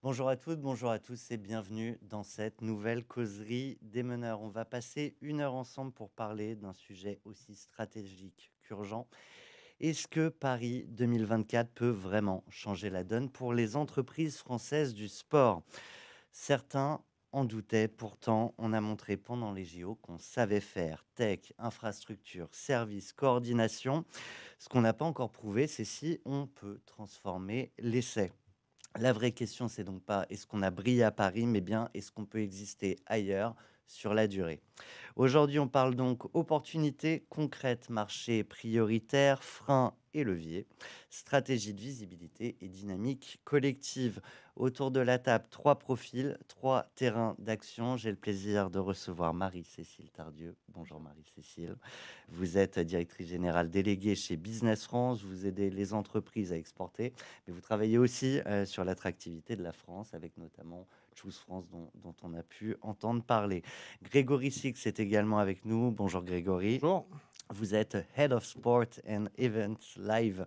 Bonjour à toutes, bonjour à tous et bienvenue dans cette nouvelle causerie des meneurs. On va passer 1 heure ensemble pour parler d'un sujet aussi stratégique qu'urgent. Est-ce que Paris 2024 peut vraiment changer la donne pour les entreprises françaises du sport? Certains en doutaient, pourtant on a montré pendant les JO qu'on savait faire tech, infrastructure, service, coordination. Ce qu'on n'a pas encore prouvé, c'est si on peut transformer l'essai. La vraie question, c'est donc pas est-ce qu'on a brillé à Paris, mais bien est-ce qu'on peut exister ailleurs sur la durée. Aujourd'hui, on parle donc opportunités concrètes, marché prioritaire, freins et leviers, stratégie de visibilité et dynamique collective. Autour de la table, 3 profils, 3 terrains d'action. J'ai le plaisir de recevoir Marie-Cécile Tardieu. Bonjour Marie-Cécile. Vous êtes directrice générale déléguée chez Business France. Vous aidez les entreprises à exporter, mais vous travaillez aussi sur l'attractivité de la France, avec notamment Choose France, dont on a pu entendre parler. Grégory Six est également avec nous. Bonjour Grégory. Bonjour. Vous êtes Head of Sport and Events Live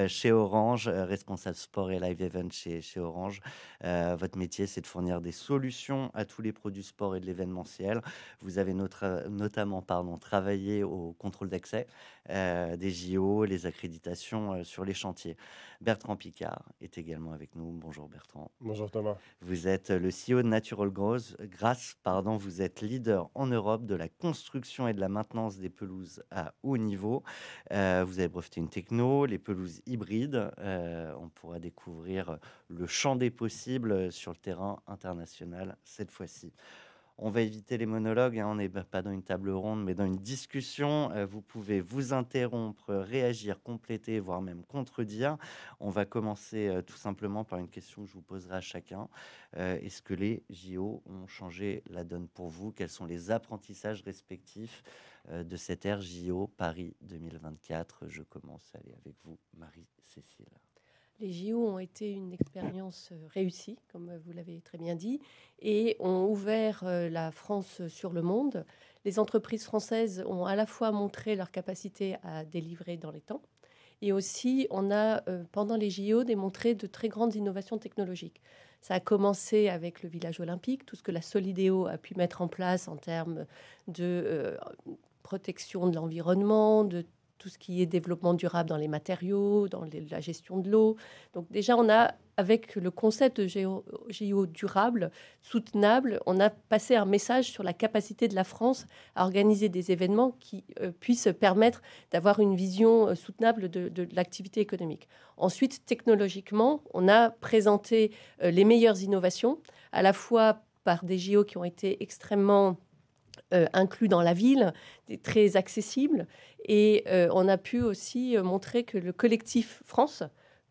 chez Orange, responsable sport et live event chez Orange. Votre métier, c'est de fournir des solutions à tous les produits sport et de l'événementiel. Vous avez notamment travaillé au contrôle d'accès des JO, les accréditations sur les chantiers. Bertrand Picard est également avec nous. Bonjour Bertrand. Bonjour Thomas. Vous êtes le CEO de Natural Grass, pardon, vous êtes leader en Europe de la construction et de la maintenance des pelouses à haut niveau. Vous avez breveté une techno, les pelouses hybrides. On pourra découvrir le champ des possibles sur le terrain international cette fois-ci. On va éviter les monologues, hein, on n'est pas dans une table ronde, mais dans une discussion. Vous pouvez vous interrompre, réagir, compléter, voire même contredire. On va commencer tout simplement par une question que je vous poserai à chacun. Est-ce que les JO ont changé la donne pour vous? Quels sont les apprentissages respectifs de cette ère JO Paris 2024? Je commence allez, avec vous, Marie-Cécile. Les JO ont été une expérience réussie, comme vous l'avez très bien dit, et ont ouvert la France sur le monde. Les entreprises françaises ont à la fois montré leur capacité à délivrer dans les temps, et aussi on a, pendant les JO, démontré de très grandes innovations technologiques. Ça a commencé avec le village olympique, tout ce que la Solidéo a pu mettre en place en termes de protection de l'environnement, de tout ce qui est développement durable dans les matériaux, dans la gestion de l'eau. Donc déjà, on a, avec le concept de géo durable, soutenable, on a passé un message sur la capacité de la France à organiser des événements qui puissent permettre d'avoir une vision soutenable de l'activité économique. Ensuite, technologiquement, on a présenté les meilleures innovations, à la fois par des JO qui ont été extrêmement inclus dans la ville, très accessible. Et on a pu aussi montrer que le collectif France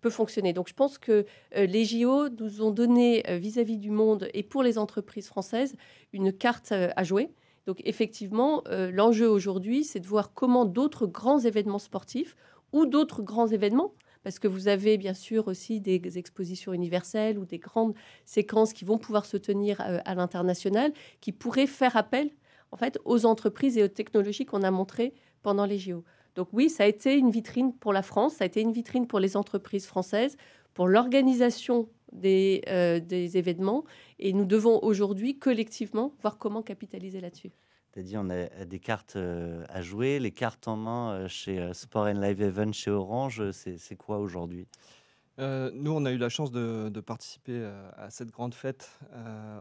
peut fonctionner. Donc je pense que les JO nous ont donné vis-à-vis du monde et pour les entreprises françaises une carte à jouer. Donc effectivement, l'enjeu aujourd'hui, c'est de voir comment d'autres grands événements sportifs ou d'autres grands événements, parce que vous avez bien sûr aussi des expositions universelles ou des grandes séquences qui vont pouvoir se tenir à l'international, qui pourraient faire appel en fait, aux entreprises et aux technologies qu'on a montrées pendant les JO. Donc oui, ça a été une vitrine pour la France, ça a été une vitrine pour les entreprises françaises, pour l'organisation des événements, et nous devons aujourd'hui collectivement voir comment capitaliser là-dessus. Tu as dit on a des cartes à jouer. Les cartes en main chez Sport and Live Event chez Orange, c'est quoi aujourd'hui? Nous, on a eu la chance de participer, à cette grande fête,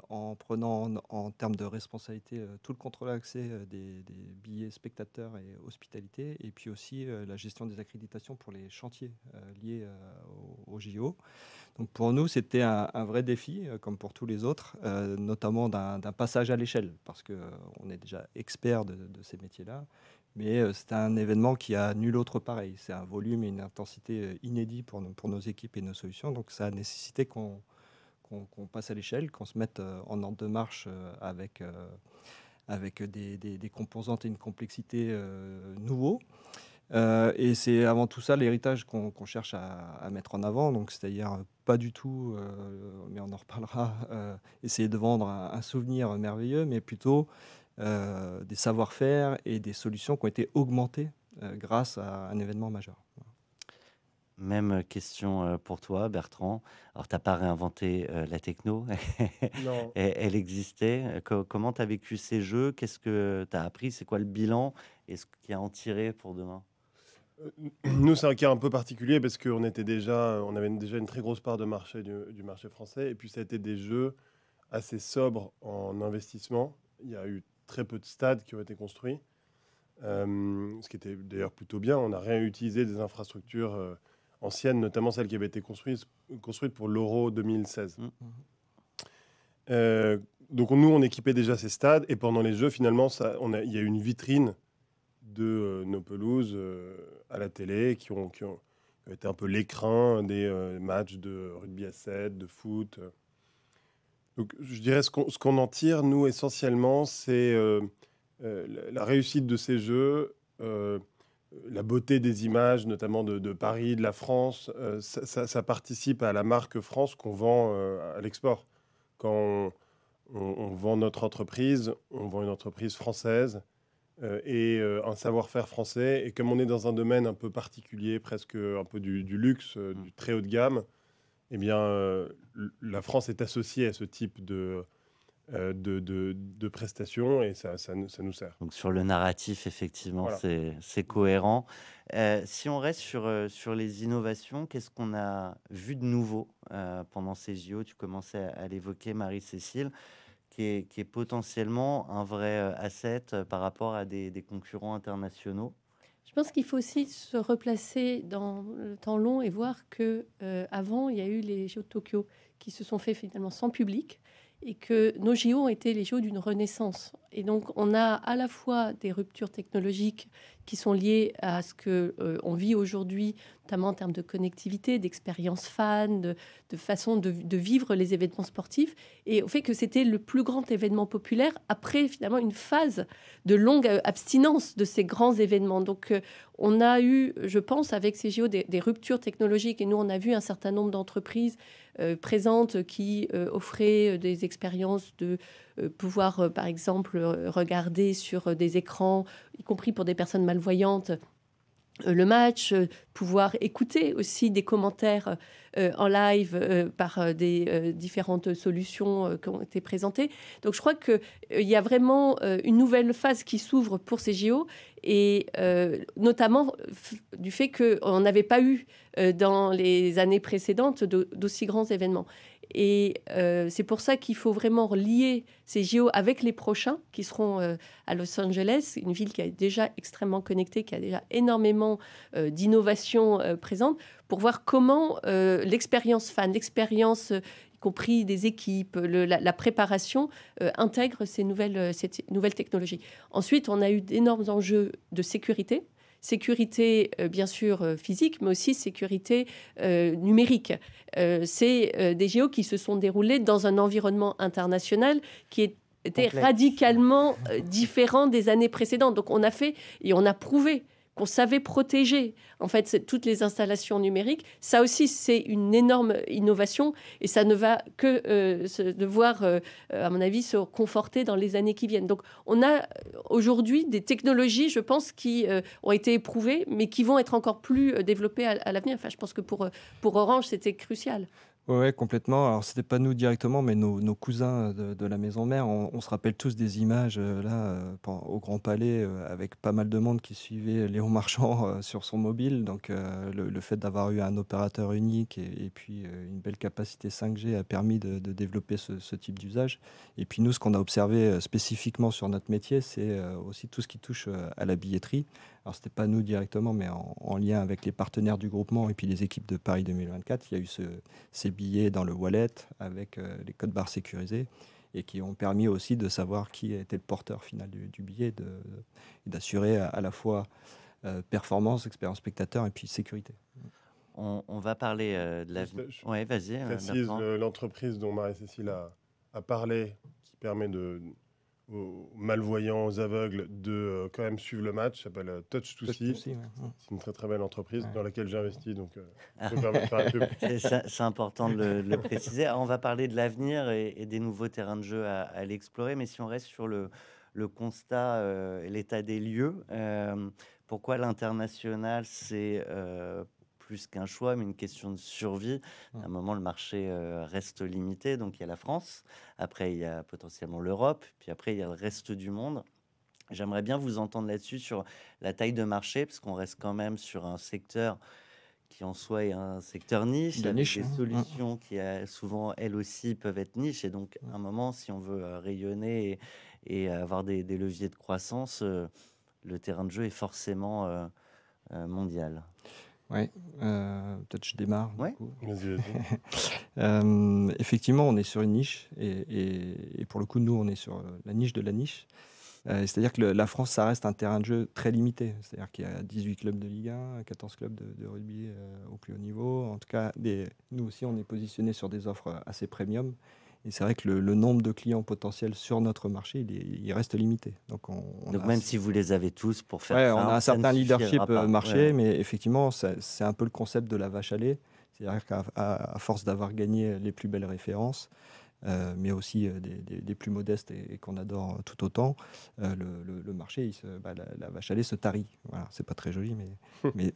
en prenant en termes de responsabilité, tout le contrôle accès, des billets spectateurs et hospitalité et puis aussi, la gestion des accréditations pour les chantiers, liés, aux JO. Donc pour nous, c'était un vrai défi, comme pour tous les autres, notamment d'un passage à l'échelle parce que, on est déjà expert de ces métiers-là. Mais, c'était un événement qui a nul autre pareil. C'est un volume et une intensité, inédits pour nos équipes et nos solutions. Donc ça a nécessité qu'on passe à l'échelle, qu'on se mette, en ordre de marche, avec des composantes et une complexité, nouveaux. Et c'est avant tout ça l'héritage qu'on cherche à mettre en avant, donc c'est-à-dire, pas du tout, mais on en reparlera, essayer de vendre un souvenir merveilleux, mais plutôt, des savoir-faire et des solutions qui ont été augmentées, grâce à un événement majeur. Même question pour toi, Bertrand. Alors, tu n'as pas réinventé la techno, Non. elle existait. Comment tu as vécu ces jeux? Qu'est-ce que tu as appris? C'est quoi le bilan? Et ce qu'il y a à en tirer pour demain? Nous, c'est un cas un peu particulier parce on avait déjà une très grosse part de marché du marché français. Et puis, ça a été des jeux assez sobres en investissement. Il y a eu très peu de stades qui ont été construits, ce qui était d'ailleurs plutôt bien. On a réutilisé des infrastructures anciennes, notamment celles qui avaient été construites pour l'Euro 2016. Donc nous, on équipait déjà ces stades, et pendant les Jeux, finalement, il y a eu une vitrine de nos pelouses à la télé qui ont été un peu l'écrin des matchs de rugby à 7, de foot. Donc je dirais ce qu'on en tire, nous, essentiellement, c'est la réussite de ces Jeux, la beauté des images, notamment de Paris, de la France. Ça participe à la marque France qu'on vend à l'export. Quand on vend notre entreprise, on vend une entreprise française et un savoir-faire français. Et comme on est dans un domaine un peu particulier, presque un peu du luxe, du très haut de gamme, eh bien, la France est associée à ce type de prestations, et ça nous sert. Donc sur le narratif, effectivement, Voilà. c'est cohérent. Si on reste sur les innovations, qu'est-ce qu'on a vu de nouveau pendant ces JO? Tu commençais à l'évoquer, Marie-Cécile, qui est potentiellement un vrai asset par rapport à des concurrents internationaux. Je pense qu'il faut aussi se replacer dans le temps long et voir que avant, il y a eu les JO de Tokyo qui se sont faits finalement sans public, et que nos JO ont été les JO d'une renaissance. Et donc, on a à la fois des ruptures technologiques qui sont liées à ce que on vit aujourd'hui, notamment en termes de connectivité, d'expérience fan, de façon de vivre les événements sportifs, et au fait que c'était le plus grand événement populaire après finalement une phase de longue abstinence de ces grands événements. Donc, on a eu, je pense, avec ces JO, des ruptures technologiques, et nous, on a vu un certain nombre d'entreprises présentes qui offraient des expériences de pouvoir, par exemple, regarder sur des écrans, y compris pour des personnes malvoyantes, le match, pouvoir écouter aussi des commentaires en live par des différentes solutions qui ont été présentées. Donc je crois qu'il y a vraiment une nouvelle phase qui s'ouvre pour ces JO, et notamment du fait qu'on n'avait pas eu dans les années précédentes d'aussi grands événements. Et c'est pour ça qu'il faut vraiment lier ces JO avec les prochains qui seront à Los Angeles, une ville qui est déjà extrêmement connectée, qui a déjà énormément d'innovations présentes, pour voir comment l'expérience fan, l'expérience y compris des équipes, la préparation intègre ces nouvelles technologies. Ensuite, on a eu d'énormes enjeux de sécurité. Sécurité, bien sûr, physique, mais aussi sécurité numérique. C'est des JO qui se sont déroulés dans un environnement international qui était Complexe. radicalement différent des années précédentes. Donc on a fait et on a prouvé qu'on savait protéger en fait toutes les installations numériques. Ça aussi, c'est une énorme innovation, et ça ne va que devoir, à mon avis, se conforter dans les années qui viennent. Donc on a aujourd'hui des technologies, je pense, qui ont été éprouvées, mais qui vont être encore plus développées à l'avenir. Enfin, je pense que pour Orange, c'était crucial. Ouais, complètement. Alors, c'était pas nous directement, mais nos cousins de la maison mère. On se rappelle tous des images au Grand Palais avec pas mal de monde qui suivait Léon Marchand sur son mobile. Donc, le fait d'avoir eu un opérateur unique et puis une belle capacité 5G a permis de développer ce type d'usage. Et puis nous, ce qu'on a observé spécifiquement sur notre métier, c'est aussi tout ce qui touche à la billetterie. Alors, ce n'était pas nous directement, mais en lien avec les partenaires du groupement et puis les équipes de Paris 2024, il y a eu ces billets dans le wallet avec les codes barres sécurisés, et qui ont permis aussi de savoir qui était le porteur final du billet, et d'assurer à la fois performance, expérience spectateur et puis sécurité. On va parler de l'avenir. Oui, vas-y. Précise Bertrand. l'entreprise dont Marie-Cécile a parlé, qui permet aux malvoyants, aux aveugles, de quand même suivre le match, s'appelle Touch2See. Ouais. C'est une très très belle entreprise dans laquelle j'ai investi, donc Ah. je me permets de faire un peu. C'est important de le préciser. Alors, on va parler de l'avenir et des nouveaux terrains de jeu à l'explorer, mais si on reste sur le constat et l'état des lieux, pourquoi l'international, c'est plus qu'un choix, mais une question de survie. À un moment, le marché reste limité. Donc, il y a la France. Après, il y a potentiellement l'Europe. Puis après, il y a le reste du monde. J'aimerais bien vous entendre là-dessus sur la taille de marché, parce qu'on reste quand même sur un secteur qui en soi est un secteur niche, De avec niche, des hein. solutions qui souvent, elles aussi, peuvent être niches. Et donc, à un moment, si on veut rayonner et avoir des leviers de croissance, le terrain de jeu est forcément mondial. Ouais, peut-être je démarre. Du Ouais. coup. Vas-y. Effectivement, on est sur une niche et pour le coup, nous, on est sur la niche de la niche. C'est-à-dire que la France, ça reste un terrain de jeu très limité. C'est-à-dire qu'il y a 18 clubs de Ligue 1, 14 clubs de rugby au plus haut niveau. En tout cas, nous aussi, on est positionné sur des offres assez premium. Et c'est vrai que le nombre de clients potentiels sur notre marché, il reste limité. Donc, Donc, même si vous les avez tous, pour faire ouais, simple, on a un ça ne certain leadership suffira pas. marché, Ouais. mais effectivement, c'est un peu le concept de la vache à lait. C'est-à-dire qu'à force d'avoir gagné les plus belles références, mais aussi des plus modestes et qu'on adore tout autant, le marché, la vache à lait se tarit. Voilà, c'est pas très joli,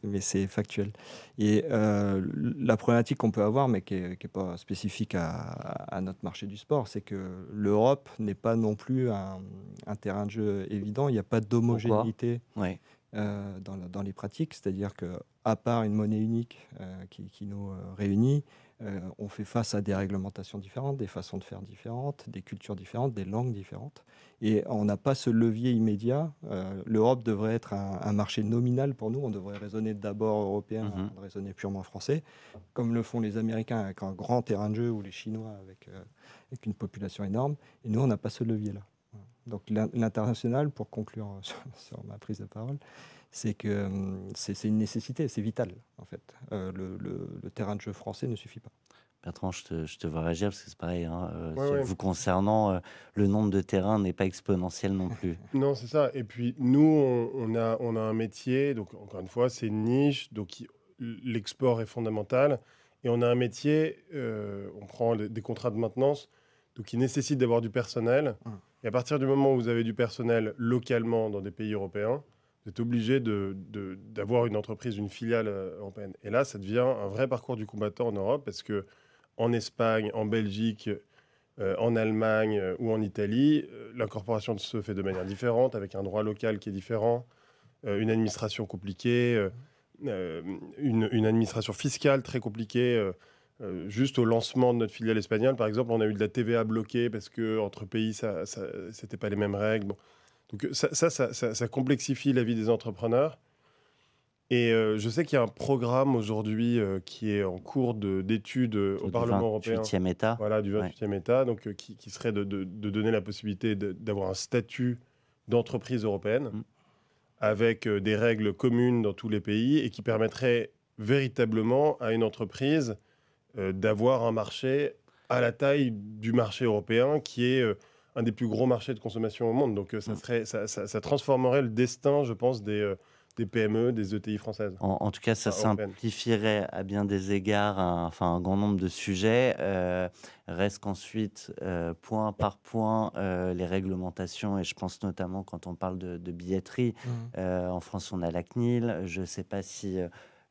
mais c'est factuel. Et la problématique qu'on peut avoir, mais qui est pas spécifique à notre marché du sport, c'est que l'Europe n'est pas non plus un terrain de jeu évident. Il n'y a pas d'homogénéité Ouais. dans les pratiques, c'est-à-dire qu'à part une monnaie unique qui nous réunit, on fait face à des réglementations différentes, des façons de faire différentes, des cultures différentes, des langues différentes. Et on n'a pas ce levier immédiat. L'Europe devrait être un marché nominal pour nous. On devrait raisonner d'abord européen, avant de raisonner purement français, comme le font les Américains avec un grand terrain de jeu ou les Chinois avec une population énorme. Et nous, on n'a pas ce levier-là. Donc l'international, pour conclure sur ma prise de parole, c'est que c'est une nécessité, c'est vital en fait. Le terrain de jeu français ne suffit pas. Bertrand, je te vois réagir parce que c'est pareil. Hein, Ouais. vous concernant, le nombre de terrains n'est pas exponentiel non plus. Non, c'est ça. Et puis, nous, on a un métier, donc encore une fois, c'est une niche, donc l'export est fondamental. Et on a un métier, on prend des contrats de maintenance, donc qui nécessite d'avoir du personnel. Et à partir du moment où vous avez du personnel localement dans des pays européens, vous êtes obligé d'avoir une entreprise, une filiale européenne. Et là, ça devient un vrai parcours du combattant en Europe, parce que en Espagne, en Belgique, en Allemagne ou en Italie, l'incorporation se fait de manière différente, avec un droit local qui est différent, une administration compliquée, une administration fiscale très compliquée. Juste au lancement de notre filiale espagnole, par exemple, on a eu de la TVA bloquée parce qu'entre pays, c'était pas les mêmes règles. Bon. Donc ça complexifie la vie des entrepreneurs. Et je sais qu'il y a un programme aujourd'hui qui est en cours d'études au Parlement européen. 28e État. Voilà, du 28e État, donc, qui serait de donner la possibilité d'avoir un statut d'entreprise européenne avec des règles communes dans tous les pays et qui permettrait véritablement à une entreprise d'avoir un marché à la taille du marché européen qui est un des plus gros marchés de consommation au monde. Donc ça transformerait le destin, je pense, des PME, des ETI françaises. En tout cas, ça simplifierait à bien des égards un grand nombre de sujets. Reste qu'ensuite, point par point, les réglementations, et je pense notamment quand on parle de billetterie. En France, on a la CNIL. Je ne sais pas si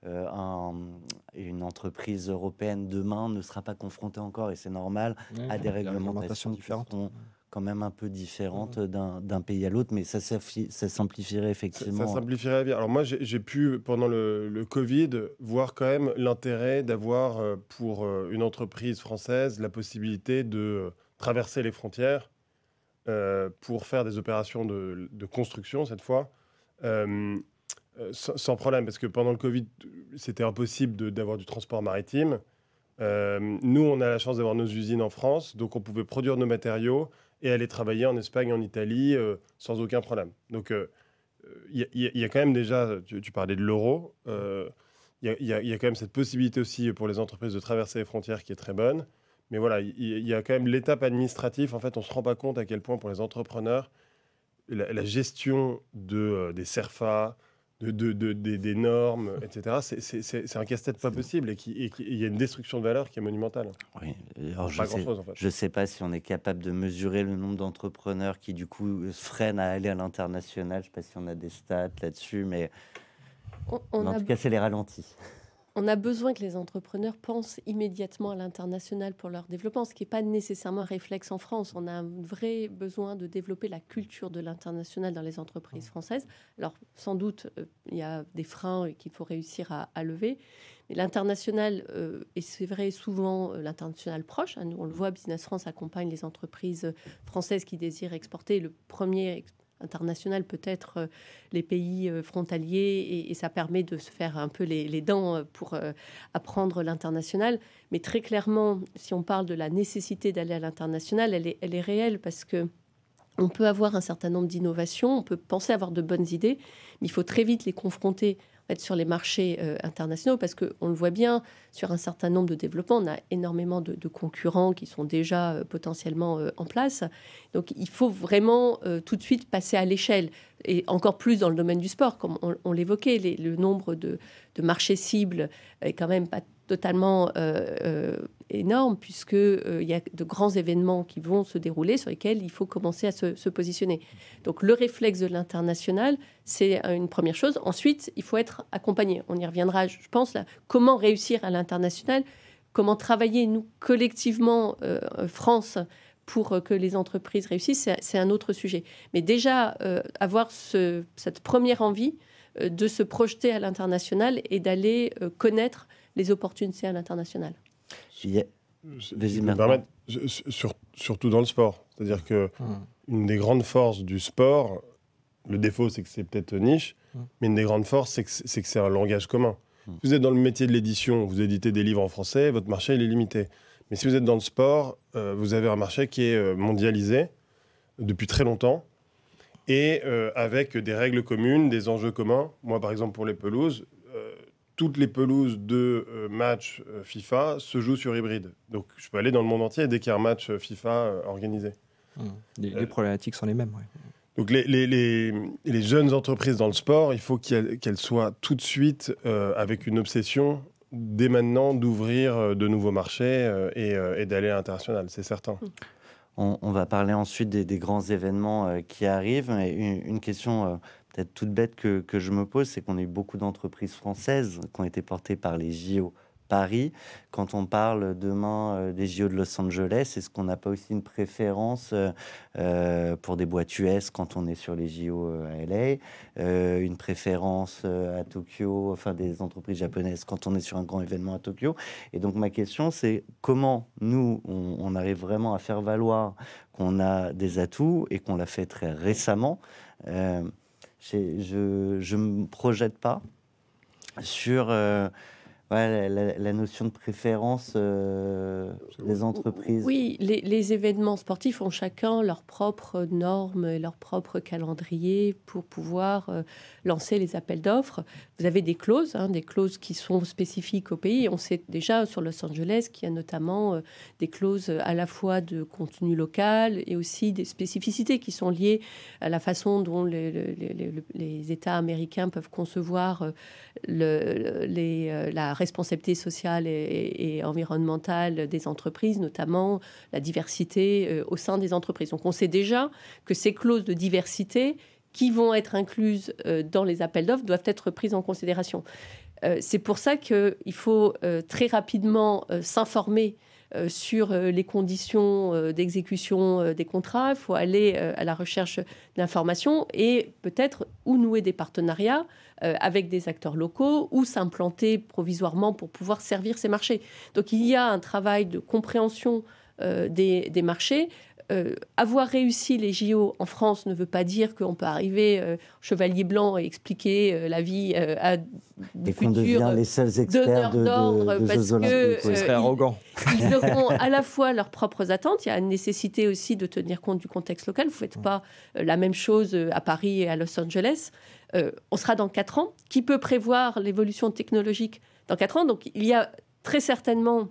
une entreprise européenne demain ne sera pas confrontée encore, et c'est normal, à des réglementations différentes. Qui sont quand même un peu différentes d'un pays à l'autre, mais ça simplifierait effectivement. Ça simplifierait la vie. Alors moi, j'ai pu, pendant le Covid, voir quand même l'intérêt d'avoir pour une entreprise française la possibilité de traverser les frontières pour faire des opérations de construction, cette fois, sans problème, parce que pendant le Covid, c'était impossible d'avoir du transport maritime. Nous, on a la chance d'avoir nos usines en France, donc on pouvait produire nos matériaux et aller travailler en Espagne, en Italie, sans aucun problème. Donc, il y a quand même déjà, tu parlais de l'euro, il y a quand même cette possibilité aussi pour les entreprises de traverser les frontières qui est très bonne. Mais voilà, il y a quand même l'étape administrative. En fait, on ne se rend pas compte à quel point pour les entrepreneurs, la gestion des CERFA, des normes, etc., c'est un casse-tête pas possible et il y a une destruction de valeur qui est monumentale. Oui. Alors, je ne sais pas si on est capable de mesurer le nombre d'entrepreneurs qui, du coup, se freinent à aller à l'international. Je ne sais pas si on a des stats là-dessus, mais en tout cas, c'est les ralentis. On a besoin que les entrepreneurs pensent immédiatement à l'international pour leur développement, ce qui n'est pas nécessairement un réflexe en France. On a un vrai besoin de développer la culture de l'international dans les entreprises françaises. Alors, sans doute, il y a des freins qu'il faut réussir à lever. Mais l'international, et c'est vrai souvent l'international proche, hein, nous on le voit, Business France accompagne les entreprises françaises qui désirent exporter. Le premier international peut-être les pays frontaliers et ça permet de se faire un peu les dents pour apprendre l'international. Mais très clairement, si on parle de la nécessité d'aller à l'international, elle est réelle parce que on peut avoir un certain nombre d'innovations, on peut penser avoir de bonnes idées, mais il faut très vite les confronter sur les marchés internationaux parce qu'on le voit bien, sur un certain nombre de développements, on a énormément de concurrents qui sont déjà potentiellement en place. Donc il faut vraiment tout de suite passer à l'échelle et encore plus dans le domaine du sport, comme on l'évoquait, le nombre de marchés cibles est quand même pas totalement énorme puisqu'il y a de grands événements qui vont se dérouler sur lesquels il faut commencer à se positionner. Donc le réflexe de l'international, c'est une première chose. Ensuite, il faut être accompagné. On y reviendra, je pense, là. Comment réussir à l'international, comment travailler, nous, collectivement, France, pour que les entreprises réussissent, c'est un autre sujet. Mais déjà, avoir cette première envie de se projeter à l'international et d'aller connaître les opportunités à l'international. Surtout dans le sport. C'est-à-dire que une des grandes forces du sport, le défaut c'est que c'est peut-être niche, mais une des grandes forces c'est que c'est un langage commun. Si vous êtes dans le métier de l'édition, vous éditez des livres en français, votre marché il est limité. Mais si vous êtes dans le sport, vous avez un marché qui est mondialisé depuis très longtemps et avec des règles communes, des enjeux communs. Moi par exemple pour les pelouses, toutes les pelouses de match FIFA se jouent sur hybride. Donc, je peux aller dans le monde entier dès qu'il y a un match FIFA organisé. Les problématiques sont les mêmes. Ouais. Donc, les jeunes entreprises dans le sport, il faut qu'elles soient tout de suite avec une obsession, dès maintenant, d'ouvrir de nouveaux marchés et d'aller à l'international, c'est certain. On va parler ensuite des grands événements qui arrivent. Et une question peut-être toute bête que je me pose, c'est qu'on a eu beaucoup d'entreprises françaises qui ont été portées par les JO Paris. Quand on parle demain des JO de Los Angeles, est-ce qu'on n'a pas aussi une préférence pour des boîtes US quand on est sur les JO à LA, une préférence à Tokyo, enfin des entreprises japonaises quand on est sur un grand événement à Tokyo? Et donc ma question, c'est comment nous, on arrive vraiment à faire valoir qu'on a des atouts et qu'on l'a fait très récemment. Je ne me projette pas sur la notion de préférence des entreprises. Oui, les événements sportifs ont chacun leurs propres normes, leur propre calendrier pour pouvoir lancer les appels d'offres. Vous avez des clauses qui sont spécifiques au pays. On sait déjà sur Los Angeles qu'il y a notamment des clauses à la fois de contenu local et aussi des spécificités qui sont liées à la façon dont les États américains peuvent concevoir la responsabilité sociale et environnementale des entreprises, notamment la diversité au sein des entreprises. Donc on sait déjà que ces clauses de diversité qui vont être incluses dans les appels d'offres doivent être prises en considération. C'est pour ça qu'il faut très rapidement s'informer sur les conditions d'exécution des contrats. Il faut aller à la recherche d'informations et peut-être ou nouer des partenariats avec des acteurs locaux ou s'implanter provisoirement pour pouvoir servir ces marchés. Donc il y a un travail de compréhension des marchés. Avoir réussi les JO en France ne veut pas dire qu'on peut arriver chevalier blanc et expliquer la vie à des futurs devient les seuls experts d'ordre parce Jeux Olympiques. que serait arrogant. Ils auront à la fois leurs propres attentes. Il y a une nécessité aussi de tenir compte du contexte local. Vous ne faites pas la même chose à Paris et à Los Angeles. On sera dans 4 ans. Qui peut prévoir l'évolution technologique dans 4 ans? Donc il y a très certainement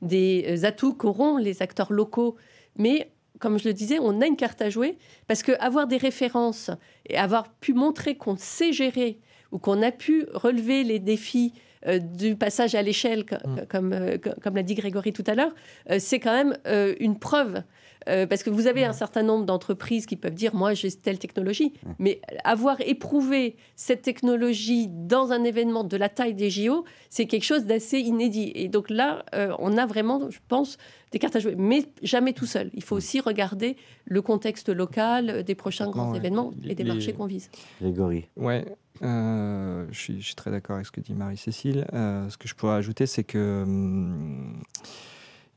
des atouts qu'auront les acteurs locaux. Mais, comme je le disais, on a une carte à jouer parce qu'avoir des références et avoir pu montrer qu'on sait gérer ou qu'on a pu relever les défis du passage à l'échelle, comme l'a dit Grégory tout à l'heure, c'est quand même une preuve. Parce que vous avez un certain nombre d'entreprises qui peuvent dire « moi, j'ai telle technologie », mais avoir éprouvé cette technologie dans un événement de la taille des JO, c'est quelque chose d'assez inédit. Et donc là, on a vraiment, je pense, des cartes à jouer, mais jamais tout seul. Il faut aussi regarder le contexte local des prochains grands événements et des marchés qu'on vise. Grégory. Ouais, je suis très d'accord avec ce que dit Marie-Cécile. Ce que je pourrais ajouter, c'est que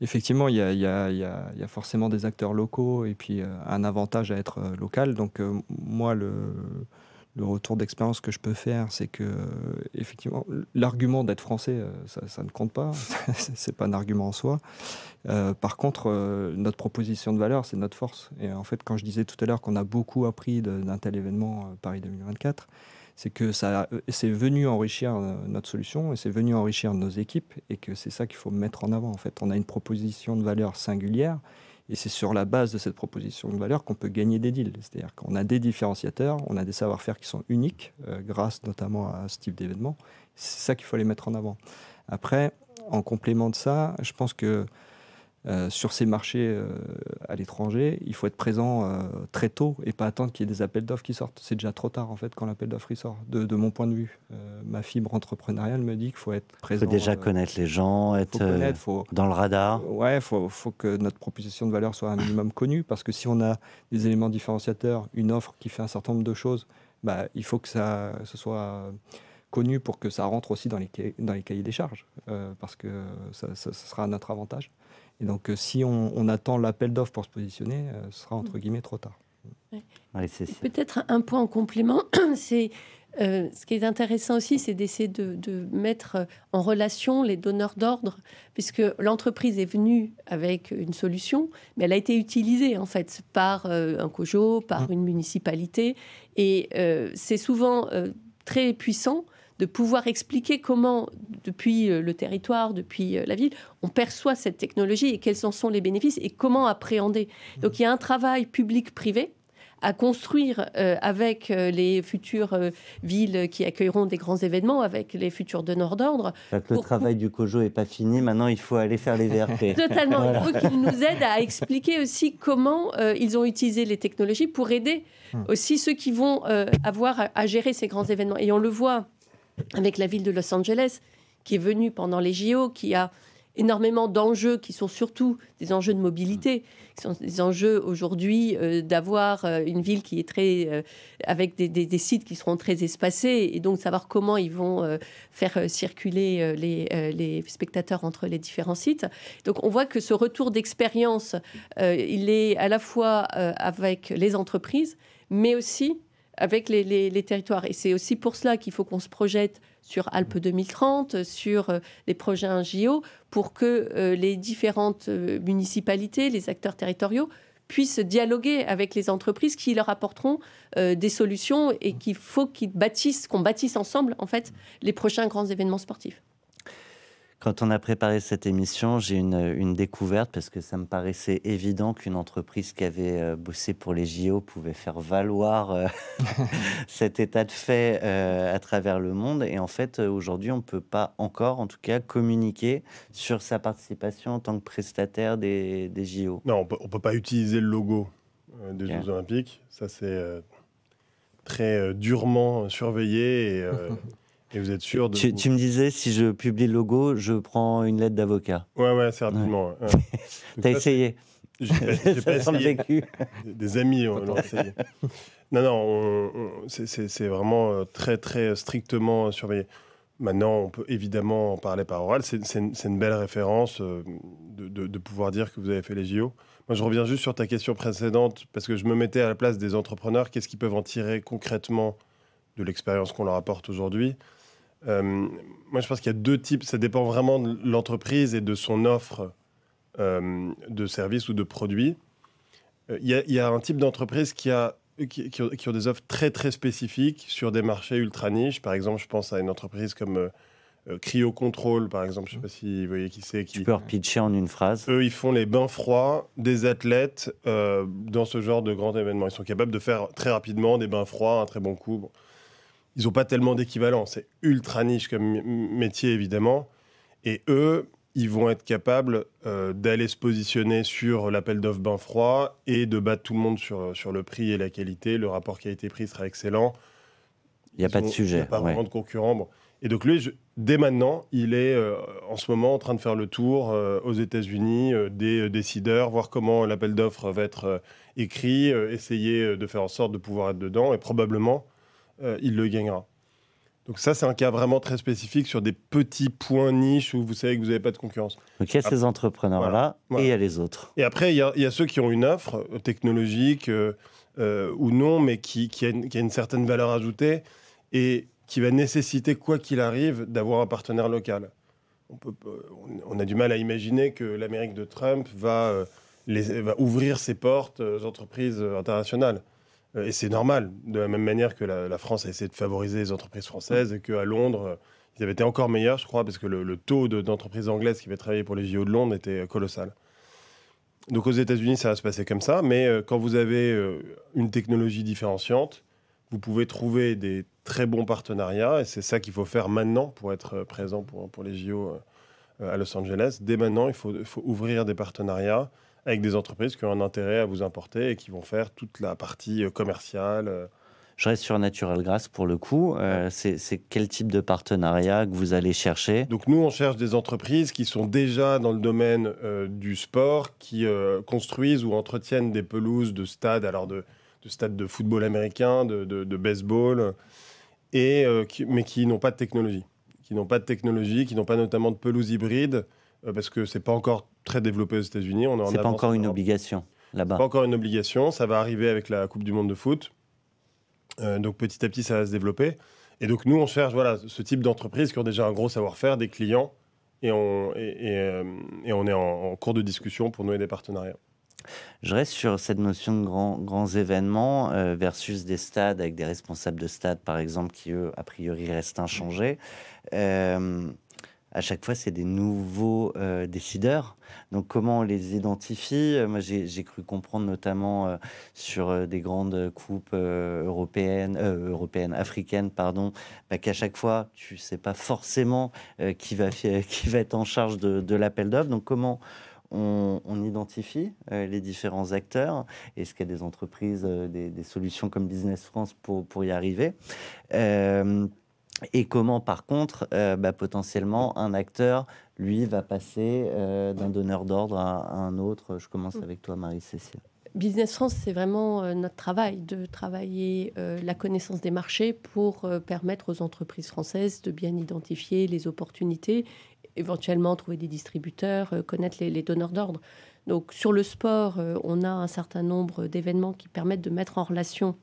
effectivement, il y a forcément des acteurs locaux et puis un avantage à être local. Donc moi, le retour d'expérience que je peux faire, c'est que effectivement, l'argument d'être français, ça ne compte pas. C'est pas un argument en soi. Par contre, notre proposition de valeur, c'est notre force. Et en fait, quand je disais tout à l'heure qu'on a beaucoup appris d'un tel événement Paris 2024, c'est que c'est venu enrichir notre solution et c'est venu enrichir nos équipes et que c'est ça qu'il faut mettre en avant. En fait, on a une proposition de valeur singulière et c'est sur la base de cette proposition de valeur qu'on peut gagner des deals. C'est-à-dire qu'on a des différenciateurs, on a des savoir-faire qui sont uniques grâce notamment à ce type d'événement. C'est ça qu'il faut les mettre en avant. Après, en complément de ça, je pense que sur ces marchés à l'étranger, il faut être présent très tôt et pas attendre qu'il y ait des appels d'offres qui sortent. C'est déjà trop tard en fait quand l'appel d'offres sort, de mon point de vue. Ma fibre entrepreneuriale me dit qu'il faut être présent. Il faut déjà connaître les gens, être dans le radar. Ouais, faut que notre proposition de valeur soit un minimum connue parce que si on a des éléments différenciateurs, une offre qui fait un certain nombre de choses, il faut que ce soit connu pour que ça rentre aussi dans les cahiers des charges parce que ça sera à notre avantage. Et donc, si on attend l'appel d'offres pour se positionner, ce sera entre guillemets trop tard. Ouais, peut-être un point en complément, c'est ce qui est intéressant aussi, c'est d'essayer de mettre en relation les donneurs d'ordre, puisque l'entreprise est venue avec une solution, mais elle a été utilisée en fait par un COJO, par une municipalité, et c'est souvent très puissant de pouvoir expliquer comment, depuis le territoire, depuis la ville, on perçoit cette technologie et quels en sont les bénéfices et comment appréhender. Donc il y a un travail public-privé à construire avec les futures villes qui accueilleront des grands événements, avec les futurs donneurs d'ordre. Le travail du COJO n'est pas fini, maintenant il faut aller faire les VRP. Totalement, voilà. Il faut qu'ils nous aident à expliquer aussi comment ils ont utilisé les technologies pour aider aussi ceux qui vont avoir à gérer ces grands événements. Et on le voit avec la ville de Los Angeles, qui est venue pendant les JO, qui a énormément d'enjeux, qui sont surtout des enjeux de mobilité, qui sont des enjeux aujourd'hui d'avoir une ville qui est très... avec des sites qui seront très espacés, et donc savoir comment ils vont faire circuler les spectateurs entre les différents sites. Donc on voit que ce retour d'expérience, il est à la fois avec les entreprises, mais aussi avec les territoires. Et c'est aussi pour cela qu'il faut qu'on se projette sur Alpes 2030, sur les prochains JO, pour que les différentes municipalités, les acteurs territoriaux, puissent dialoguer avec les entreprises qui leur apporteront des solutions et qu'il faut qu'on bâtisse ensemble, en fait, les prochains grands événements sportifs. Quand on a préparé cette émission, j'ai une découverte parce que ça me paraissait évident qu'une entreprise qui avait bossé pour les JO pouvait faire valoir cet état de fait à travers le monde. Et en fait, aujourd'hui, on ne peut pas encore, en tout cas, communiquer sur sa participation en tant que prestataire des JO. Non, on ne peut pas utiliser le logo des Jeux Olympiques. Ça, c'est très durement surveillé et vous êtes sûr de... Tu me disais, si je publie le logo, je prends une lettre d'avocat. Ouais, assez rapidement. Ouais. T'as essayé? J'ai pas essayé. Des amis l'ont essayé. Non, c'est vraiment très, très strictement surveillé. Maintenant, on peut évidemment en parler par oral. C'est une belle référence de pouvoir dire que vous avez fait les JO. Moi, je reviens juste sur ta question précédente, parce que je me mettais à la place des entrepreneurs. Qu'est-ce qu'ils peuvent en tirer concrètement de l'expérience qu'on leur apporte aujourd'hui? Moi, je pense qu'il y a deux types. Ça dépend vraiment de l'entreprise et de son offre de services ou de produits. Il y a un type d'entreprise qui ont des offres très, très spécifiques sur des marchés ultra niches. Par exemple, je pense à une entreprise comme Cryo Control, par exemple. Je ne sais pas si vous voyez qui c'est. Tu peux repitcher en une phrase. Eux, ils font les bains froids des athlètes dans ce genre de grand événement. Ils sont capables de faire très rapidement des bains froids, un très bon coup. Bon. ils n'ont pas tellement d'équivalent. C'est ultra niche comme métier, évidemment. Et eux, ils vont être capables d'aller se positionner sur l'appel d'offres bain froid et de battre tout le monde sur le prix et la qualité. Le rapport qualité-prix sera excellent. Il n'y a pas de Il n'y sujet. a pas Ouais. vraiment de concurrents. Bon. Et donc lui, dès maintenant, il est en ce moment en train de faire le tour aux États-Unis des décideurs, voir comment l'appel d'offres va être écrit, essayer de faire en sorte de pouvoir être dedans et probablement il le gagnera. Donc ça, c'est un cas vraiment très spécifique sur des petits points niches où vous savez que vous n'avez pas de concurrence. Donc il y a ces entrepreneurs-là Voilà. et il y a les autres. Et après, il y a ceux qui ont une offre technologique ou non, mais qui a une certaine valeur ajoutée et qui va nécessiter, quoi qu'il arrive, d'avoir un partenaire local. On a du mal à imaginer que l'Amérique de Trump va ouvrir ses portes aux entreprises internationales. Et c'est normal, de la même manière que la France a essayé de favoriser les entreprises françaises et qu'à Londres, ils avaient été encore meilleurs, je crois, parce que le taux d'entreprises anglaises qui avaient travaillé pour les JO de Londres était colossal. Donc aux États-Unis, ça va se passer comme ça, mais quand vous avez une technologie différenciante, vous pouvez trouver des très bons partenariats, et c'est ça qu'il faut faire maintenant pour être présent pour les JO à Los Angeles. Dès maintenant, il faut ouvrir des partenariats avec des entreprises qui ont un intérêt à vous importer et qui vont faire toute la partie commerciale. Je reste sur Natural Grass pour le coup. C'est quel type de partenariat que vous allez chercher? Donc nous, on cherche des entreprises qui sont déjà dans le domaine du sport, qui construisent ou entretiennent des pelouses de stades, alors de stades de football américain, de baseball, mais qui n'ont pas de technologie. Qui n'ont pas notamment de pelouse hybride, parce que c'est pas encore très développé aux États-Unis. C'est pas encore une obligation là-bas. Pas encore une obligation. Ça va arriver avec la Coupe du Monde de foot. Donc petit à petit, ça va se développer. Et donc nous, on cherche ce type d'entreprises qui ont déjà un gros savoir-faire, des clients, et on est en cours de discussion pour nouer des partenariats. Je reste sur cette notion de grands événements versus des stades avec des responsables de stade, par exemple, qui, eux, a priori, restent inchangés. À chaque fois, c'est des nouveaux décideurs. Donc, comment on les identifie? Moi, j'ai cru comprendre notamment sur des grandes coupes africaines, pardon, qu'à chaque fois, tu sais pas forcément qui va être en charge de l'appel d'offres. Donc, comment on identifie les différents acteurs? Est-ce qu'il y a des entreprises, des solutions comme Business France pour y arriver? Et comment, par contre, potentiellement, un acteur, lui, va passer d'un donneur d'ordre à un autre? Je commence avec toi, Marie-Cécile. Business France, c'est vraiment notre travail, de travailler la connaissance des marchés pour permettre aux entreprises françaises de bien identifier les opportunités, éventuellement trouver des distributeurs, connaître les donneurs d'ordre. Donc sur le sport, on a un certain nombre d'événements qui permettent de mettre en relation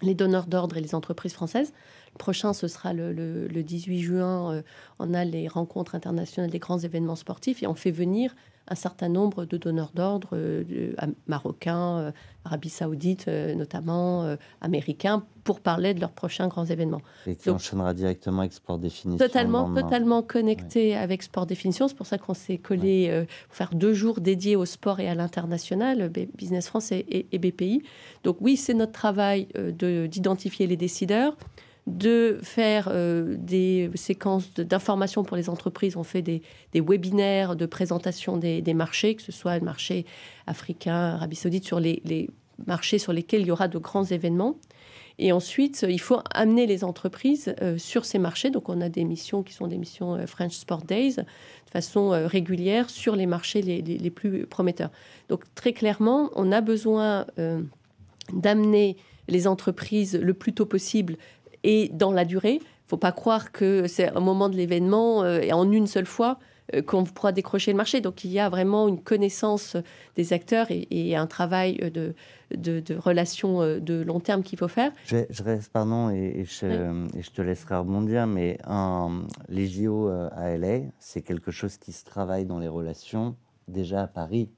les donneurs d'ordre et les entreprises françaises. Le prochain, ce sera le 18 juin. On a les rencontres internationales des grands événements sportifs et on fait venir un certain nombre de donneurs d'ordre marocains, Arabie Saoudite notamment, américains, pour parler de leurs prochains grands événements. Et qui enchaînera directement avec Sport Définition. Totalement connecté avec Sport Définition. C'est pour ça qu'on s'est collé pour faire 2 jours dédiés au sport et à l'international, Business France et BPI. Donc oui, c'est notre travail d'identifier les décideurs, de faire des séquences d'informations pour les entreprises. On fait des webinaires de présentation des marchés, que ce soit le marché africain, Arabie Saoudite, sur les marchés sur lesquels il y aura de grands événements. Et ensuite, il faut amener les entreprises sur ces marchés. Donc, on a des missions qui sont des missions French Sport Days de façon régulière sur les marchés les plus prometteurs. Donc, très clairement, on a besoin d'amener les entreprises le plus tôt possible et dans la durée. Il ne faut pas croire que c'est un moment de l'événement et en une seule fois qu'on pourra décrocher le marché. Donc, il y a vraiment une connaissance des acteurs et un travail de relations de long terme qu'il faut faire. Je reste, pardon, et je te laisserai rebondir, mais les JO à LA, c'est quelque chose qui se travaille dans les relations déjà à Paris.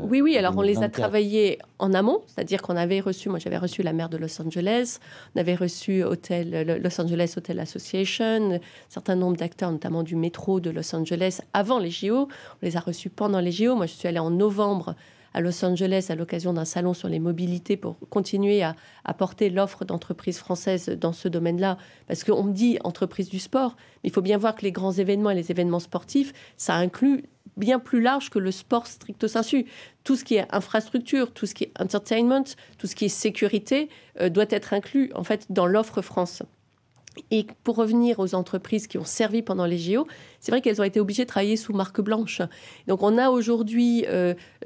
Oui, alors on les a travaillés en amont, c'est-à-dire qu'on avait reçu, moi j'avais reçu la maire de Los Angeles, on avait reçu Los Angeles Hotel Association, un certain nombre d'acteurs, notamment du métro de Los Angeles, avant les JO, on les a reçus pendant les JO. Moi je suis allée en novembre à Los Angeles à l'occasion d'un salon sur les mobilités pour continuer à porter l'offre d'entreprises françaises dans ce domaine-là. Parce qu'on me dit entreprise du sport, mais il faut bien voir que les grands événements et les événements sportifs, ça inclut bien plus large que le sport stricto sensu. Tout ce qui est infrastructure, tout ce qui est entertainment, tout ce qui est sécurité doit être inclus en fait dans l'offre France. Et pour revenir aux entreprises qui ont servi pendant les JO, c'est vrai qu'elles ont été obligées de travailler sous marque blanche. Donc on a aujourd'hui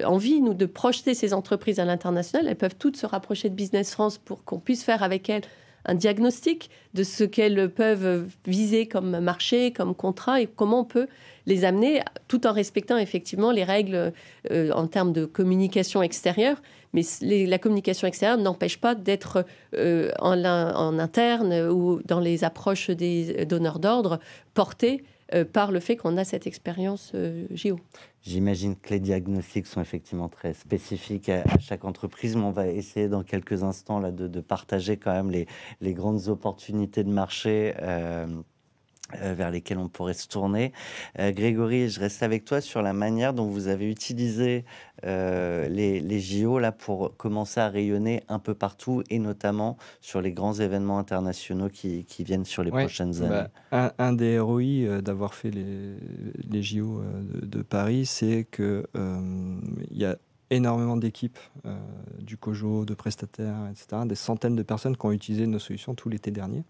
envie, nous, de projeter ces entreprises à l'international. Elles peuvent toutes se rapprocher de Business France pour qu'on puisse faire avec elles un diagnostic de ce qu'elles peuvent viser comme marché, comme contrat, et comment on peut les amener, tout en respectant effectivement les règles en termes de communication extérieure. Mais la communication extérieure n'empêche pas d'être en interne ou dans les approches des donneurs d'ordre portées par le fait qu'on a cette expérience JO. J'imagine que les diagnostics sont effectivement très spécifiques à chaque entreprise, mais on va essayer dans quelques instants là, de partager quand même les grandes opportunités de marché vers lesquelles on pourrait se tourner. Grégory, je reste avec toi sur la manière dont vous avez utilisé les JO là, pour commencer à rayonner un peu partout, et notamment sur les grands événements internationaux qui viennent sur les prochaines années. Un des ROI d'avoir fait les JO de Paris, c'est qu'il y a énormément d'équipes, du COJO, de prestataires, etc., des centaines de personnes qui ont utilisé nos solutions tout l'été dernier,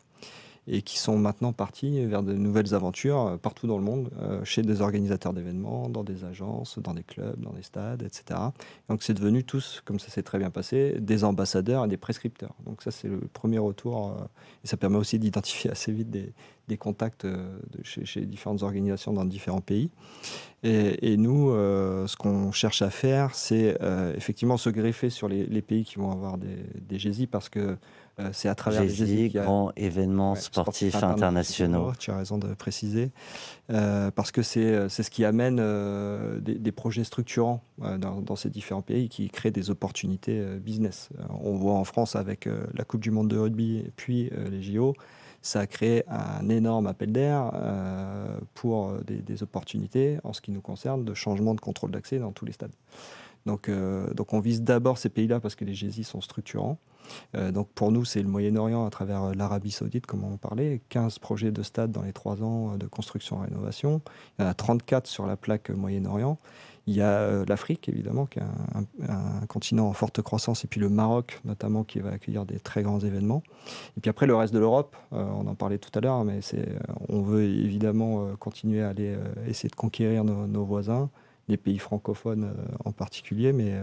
et qui sont maintenant partis vers de nouvelles aventures partout dans le monde, chez des organisateurs d'événements, dans des agences, dans des clubs, dans des stades, etc. Donc c'est devenu tous, comme ça s'est très bien passé, des ambassadeurs et des prescripteurs. Donc ça c'est le premier retour, et ça permet aussi d'identifier assez vite des contacts chez différentes organisations dans différents pays. Et nous, ce qu'on cherche à faire, c'est effectivement se greffer sur les pays qui vont avoir des GESI, parce que c'est à travers les GESI grands événements sportifs internationaux. Tu as raison de préciser, parce que c'est ce qui amène des projets structurants dans ces différents pays, qui créent des opportunités business. On voit en France avec la Coupe du Monde de rugby et puis les JO, ça a créé un énorme appel d'air pour des opportunités, en ce qui nous concerne, de changement de contrôle d'accès dans tous les stades. Donc on vise d'abord ces pays-là parce que les GESI sont structurants. Donc pour nous, c'est le Moyen-Orient à travers l'Arabie Saoudite, comme on parlait, 15 projets de stades dans les 3 ans de construction et rénovation. Il y en a 34 sur la plaque Moyen-Orient. Il y a l'Afrique, évidemment, qui est un continent en forte croissance, et puis le Maroc, notamment, qui va accueillir des très grands événements. Et puis après, le reste de l'Europe, on en parlait tout à l'heure, mais on veut évidemment continuer à aller essayer de conquérir nos voisins, les pays francophones en particulier, mais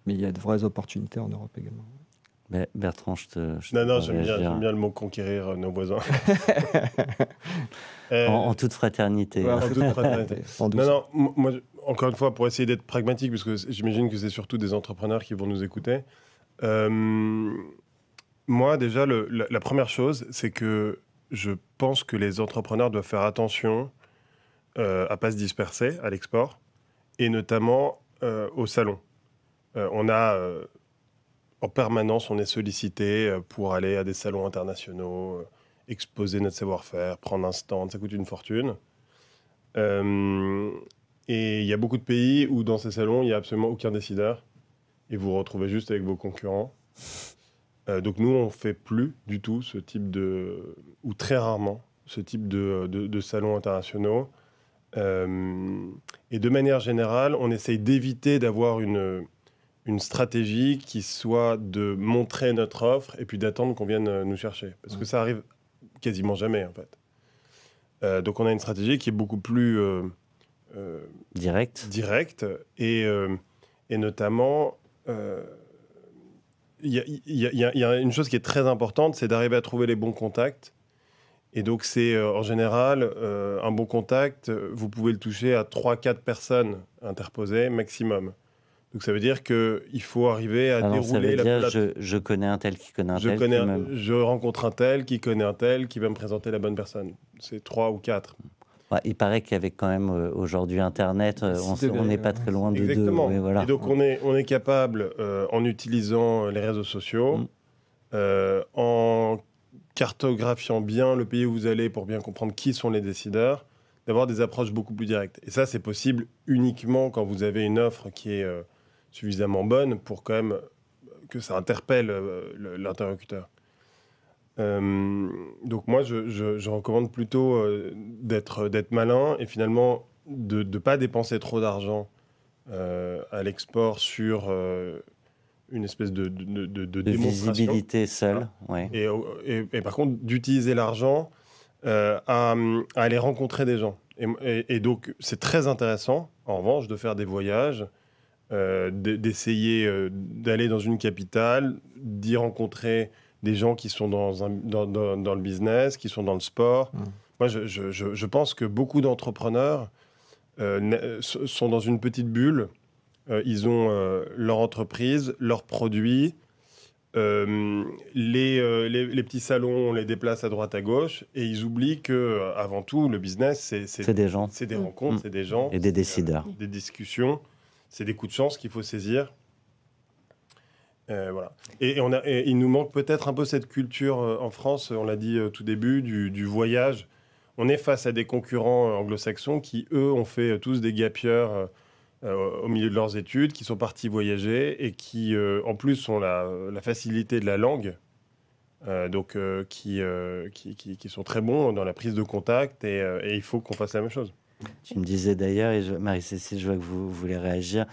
il y a de vraies opportunités en Europe également. Mais Bertrand, Non, j'aime bien le mot conquérir nos voisins. En toute fraternité. Ouais, en toute fraternité. Non, moi, encore une fois, pour essayer d'être pragmatique, parce que j'imagine que c'est surtout des entrepreneurs qui vont nous écouter. Moi, déjà, la première chose, c'est que je pense que les entrepreneurs doivent faire attention à ne pas se disperser à l'export, et notamment au salon. En permanence, on est sollicité pour aller à des salons internationaux, exposer notre savoir-faire, prendre un stand, ça coûte une fortune. Et il y a beaucoup de pays où dans ces salons, il n'y a absolument aucun décideur, et vous vous retrouvez juste avec vos concurrents. Donc nous, on ne fait plus du tout ce type ou très rarement, ce type de salons internationaux. Et de manière générale, on essaye d'éviter d'avoir une stratégie qui soit de montrer notre offre et puis d'attendre qu'on vienne nous chercher. Parce que ça arrive quasiment jamais, en fait. Donc on a une stratégie qui est beaucoup plus directe. Et notamment, il y a une chose qui est très importante, c'est d'arriver à trouver les bons contacts. Et donc c'est en général un bon contact, vous pouvez le toucher à 3-4 personnes interposées maximum. Donc ça veut dire qu'il faut arriver à dérouler la plateforme. Je connais un tel qui connaît un tel. Je rencontre un tel qui connaît un tel qui va me présenter la bonne personne. C'est 3 ou 4. Ouais, il paraît qu'avec quand même aujourd'hui Internet, on n'est pas très loin de deux. Exactement. Et donc on est capable, en utilisant les réseaux sociaux, en cartographiant bien le pays où vous allez pour bien comprendre qui sont les décideurs, d'avoir des approches beaucoup plus directes. Et ça, c'est possible uniquement quand vous avez une offre qui est suffisamment bonne pour quand même que ça interpelle l'interlocuteur. Donc moi, je recommande plutôt d'être malin et finalement de ne pas dépenser trop d'argent à l'export sur une espèce de démonstration. Visibilité seule, ouais. Et par contre, d'utiliser l'argent à aller rencontrer des gens. Et donc, c'est très intéressant, en revanche, de faire des voyages, d'essayer d'aller dans une capitale, d'y rencontrer des gens qui sont dans le business, qui sont dans le sport. Moi, je pense que beaucoup d'entrepreneurs sont dans une petite bulle. Ils ont leur entreprise, leurs produits. Les petits salons, on les déplace à droite à gauche et ils oublient que avant tout le business c'est des gens, c'est des rencontres, c'est des gens et des décideurs, des discussions, c'est des coups de chance qu'il faut saisir. Voilà. Et il nous manque peut-être un peu cette culture en France, on l'a dit tout début, du voyage. On est face à des concurrents anglo-saxons qui eux ont fait tous des gap years au milieu de leurs études, qui sont partis voyager et qui, en plus, ont la facilité de la langue, donc qui sont très bons dans la prise de contact et il faut qu'on fasse la même chose. Tu me disais d'ailleurs, et Marie-Cécile, je vois que vous voulez réagir,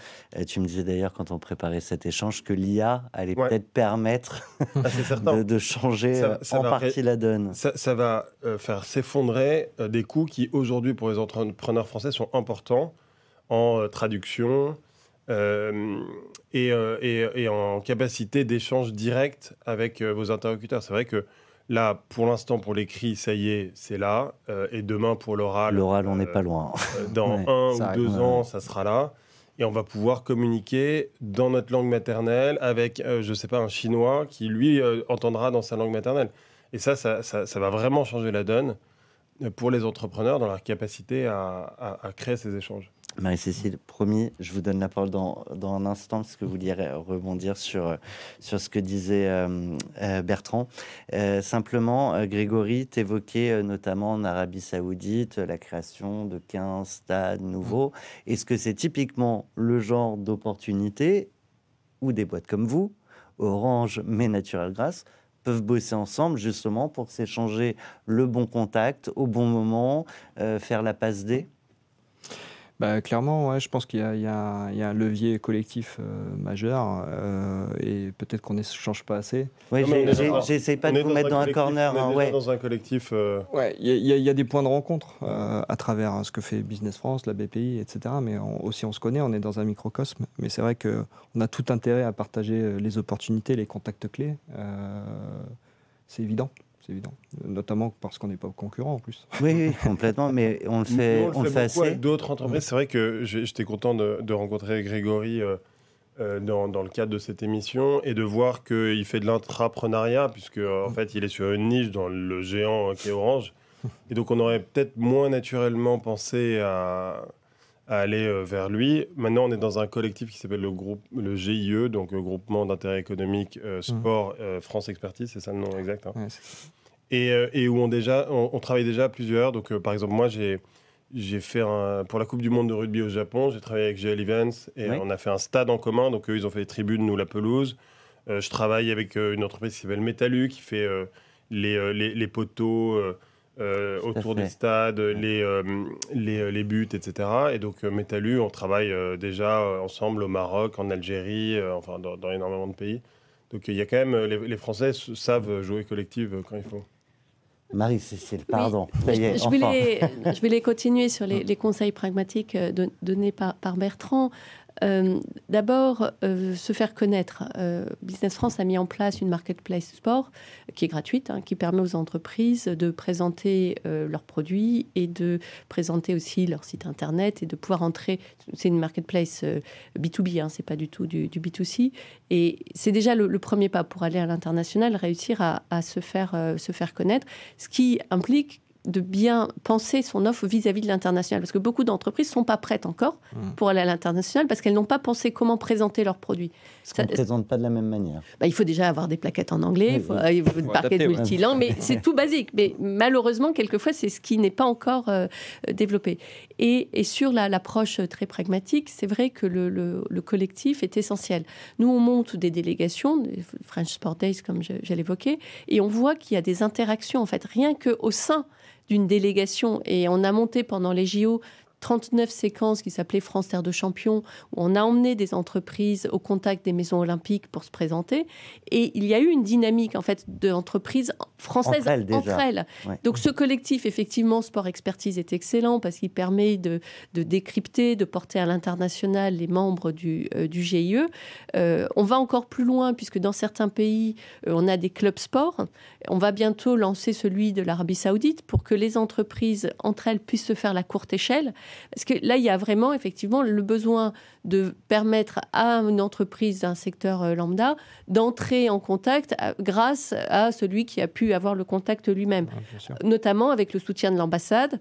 tu me disais d'ailleurs quand on préparait cet échange que l'IA allait peut-être permettre de changer en partie la donne. Ça va faire s'effondrer des coûts qui aujourd'hui pour les entrepreneurs français sont importants, en traduction et en capacité d'échange direct avec vos interlocuteurs. C'est vrai que là, pour l'instant, pour l'écrit, ça y est, c'est là. Et demain, pour l'oral... L'oral, on n'est pas loin. Dans 1 ou 2 ans, ça sera là. Et on va pouvoir communiquer dans notre langue maternelle avec, je ne sais pas, un Chinois qui, lui, entendra dans sa langue maternelle. Et ça va vraiment changer la donne pour les entrepreneurs dans leur capacité à créer ces échanges. Marie-Cécile, promis, je vous donne la parole dans un instant parce que vous vouliez rebondir sur ce que disait Bertrand. Simplement, Grégory, t'évoquais notamment en Arabie Saoudite la création de 15 stades nouveaux. Est-ce que c'est typiquement le genre d'opportunité où des boîtes comme vous, Orange, mais Natural Grass, peuvent bosser ensemble justement pour s'échanger le bon contact au bon moment, faire la passe D? Clairement, ouais, je pense qu'il y a un levier collectif majeur et peut-être qu'on n'échange pas assez. Ouais, j'essaie pas de vous mettre dans un corner. On est dans un collectif. Ouais, il y a des points de rencontre à travers ce que fait Business France, la BPI, etc. Mais aussi, on se connaît, on est dans un microcosme. Mais c'est vrai qu'on a tout intérêt à partager les opportunités, les contacts clés. C'est évident. Notamment parce qu'on n'est pas concurrents en plus. Oui, complètement, mais on le fait assez. Avec d'autres entreprises, c'est vrai que j'étais content de rencontrer Grégory dans le cadre de cette émission et de voir qu'il fait de l'intrapreneuriat, puisque en fait, il est sur une niche dans le géant qui est Orange. Et donc, on aurait peut-être moins naturellement pensé à aller vers lui. Maintenant, on est dans un collectif qui s'appelle le GIE, donc Groupement d'intérêt économique sport France Expertise, c'est ça le nom exact, hein. Ouais, et où on travaille déjà à plusieurs. Donc, par exemple, moi, j'ai fait pour la Coupe du Monde de rugby au Japon, j'ai travaillé avec GL Events et on a fait un stade en commun. Donc, eux, ils ont fait les tribunes, nous, la pelouse. Je travaille avec une entreprise qui s'appelle Metalu, qui fait les poteaux autour des stades, les buts, etc. Et donc, Metalu, on travaille déjà ensemble au Maroc, en Algérie, enfin, dans énormément de pays. Donc, il y a quand même... Les Français savent jouer collectif quand il faut. Marie-Cécile, pardon. Oui, je voulais continuer sur les conseils pragmatiques donnés par Bertrand. D'abord, se faire connaître. Business France a mis en place une marketplace sport qui est gratuite, qui permet aux entreprises de présenter leurs produits et de présenter aussi leur site internet et de pouvoir entrer. C'est une marketplace B2B, c'est pas du tout du B2C. Et c'est déjà le premier pas pour aller à l'international, réussir à se faire connaître, ce qui implique de bien penser son offre vis-à-vis de l'international, parce que beaucoup d'entreprises ne sont pas prêtes encore pour aller à l'international, parce qu'elles n'ont pas pensé comment présenter leurs produits. Parce qu'on ne présente pas de la même manière. Il faut déjà avoir des plaquettes en anglais, il faut une plaquette adapter, multilingue, mais c'est tout basique. Mais malheureusement, quelquefois, c'est ce qui n'est pas encore développé. Et sur l'approche très pragmatique, c'est vrai que le collectif est essentiel. Nous, on monte des délégations, des French Sport Days, comme je l'évoquais, et on voit qu'il y a des interactions, en fait, rien qu'au sein d'une délégation. Et on a monté pendant les JO 39 séquences qui s'appelaient France Terre de Champions, où on a emmené des entreprises au contact des maisons olympiques pour se présenter. Et il y a eu une dynamique, en fait, d'entreprises françaises entre elles. Ouais. Donc ce collectif, effectivement, Sport Expertise est excellent parce qu'il permet de décrypter, de porter à l'international les membres du GIE. On va encore plus loin, puisque dans certains pays, on a des clubs sport. On va bientôt lancer celui de l'Arabie Saoudite pour que les entreprises, entre elles, puissent se faire la courte échelle. Parce que là, il y a vraiment, effectivement, le besoin de permettre à une entreprise d'un secteur lambda d'entrer en contact grâce à celui qui a pu avoir le contact lui-même, notamment avec le soutien de l'ambassade,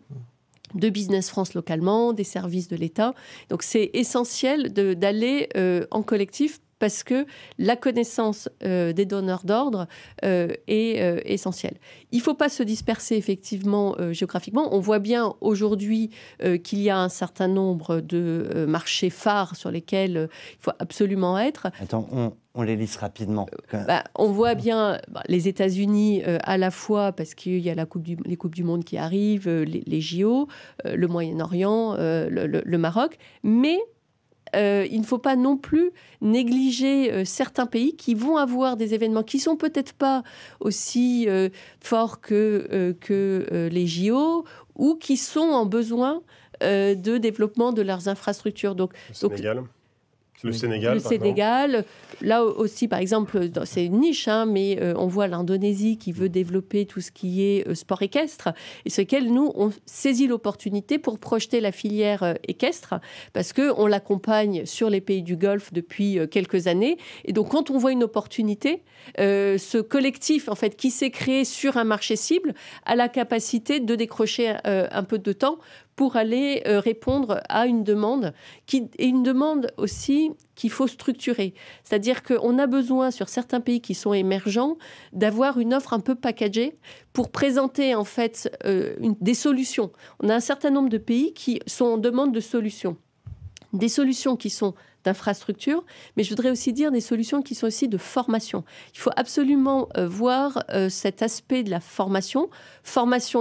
de Business France localement, des services de l'État. Donc, c'est essentiel d'aller en collectif parce que la connaissance des donneurs d'ordre est essentielle. Il ne faut pas se disperser effectivement géographiquement. On voit bien aujourd'hui qu'il y a un certain nombre de marchés phares sur lesquels il faut absolument être. Attends, on les liste rapidement. On voit bien les États-Unis à la fois parce qu'il y a les Coupes du Monde qui arrivent, les JO, le Moyen-Orient, le Maroc, mais il ne faut pas non plus négliger certains pays qui vont avoir des événements qui ne sont peut-être pas aussi forts que les JO ou qui sont en besoin de développement de leurs infrastructures. Le Sénégal, là aussi, par exemple, c'est une niche, mais on voit l'Indonésie qui veut développer tout ce qui est sport équestre, et sur lequel nous, on saisit l'opportunité pour projeter la filière équestre, parce qu'on l'accompagne sur les pays du Golfe depuis quelques années. Et donc, quand on voit une opportunité, ce collectif, en fait, qui s'est créé sur un marché cible, a la capacité de décrocher un peu de temps pour aller répondre à une demande, et une demande aussi qu'il faut structurer. C'est-à-dire qu'on a besoin, sur certains pays qui sont émergents, d'avoir une offre un peu packagée pour présenter en fait des solutions. On a un certain nombre de pays qui sont en demande de solutions. Des solutions qui sont d'infrastructures, mais je voudrais aussi dire des solutions qui sont aussi de formation. Il faut absolument voir cet aspect de la formation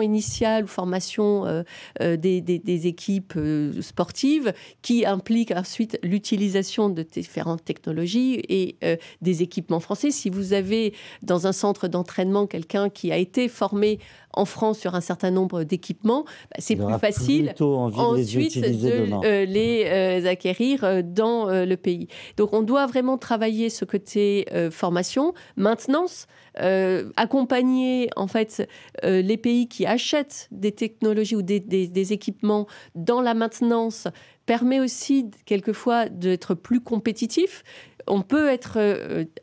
initiale ou formation des équipes sportives qui implique ensuite l'utilisation de différentes technologies et des équipements français. Si vous avez dans un centre d'entraînement quelqu'un qui a été formé en France sur un certain nombre d'équipements, c'est plus facile ensuite de les acquérir dans le pays. Donc on doit vraiment travailler ce côté formation, maintenance, accompagner en fait les pays qui achètent des technologies ou des équipements dans la maintenance permet aussi quelquefois d'être plus compétitif. On peut être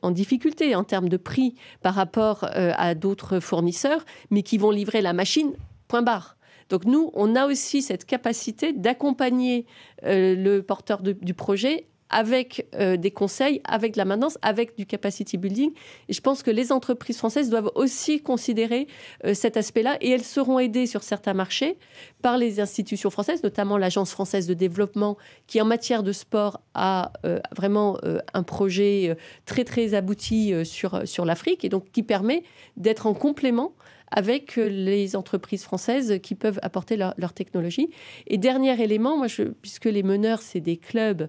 en difficulté en termes de prix par rapport à d'autres fournisseurs, mais qui vont livrer la machine, point barre. Donc nous, on a aussi cette capacité d'accompagner le porteur du projet avec des conseils, avec de la maintenance, avec du capacity building. Et je pense que les entreprises françaises doivent aussi considérer cet aspect-là, et elles seront aidées sur certains marchés par les institutions françaises, notamment l'Agence française de développement, qui en matière de sport a vraiment un projet très très abouti sur l'Afrique, et donc qui permet d'être en complément avec les entreprises françaises qui peuvent apporter leur technologie. Et dernier élément, puisque les meneurs, c'est des clubs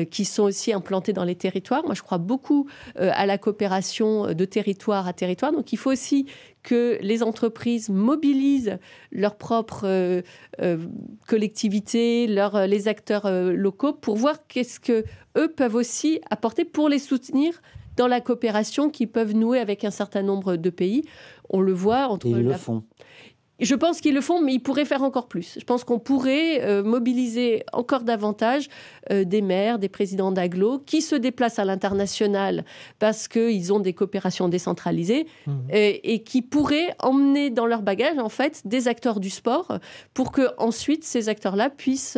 qui sont aussi implantés dans les territoires, moi je crois beaucoup à la coopération de territoire à territoire. Donc il faut aussi que les entreprises mobilisent leurs propres collectivités, les acteurs locaux, pour voir qu'est-ce qu'eux peuvent aussi apporter pour les soutenir dans la coopération qu'ils peuvent nouer avec un certain nombre de pays. On le voit entre... Ils le font. Je pense qu'ils le font, mais ils pourraient faire encore plus. Je pense qu'on pourrait mobiliser encore davantage des maires, des présidents d'agglo qui se déplacent à l'international parce qu'ils ont des coopérations décentralisées et qui pourraient emmener dans leur bagage, en fait, des acteurs du sport pour que ensuite ces acteurs-là puissent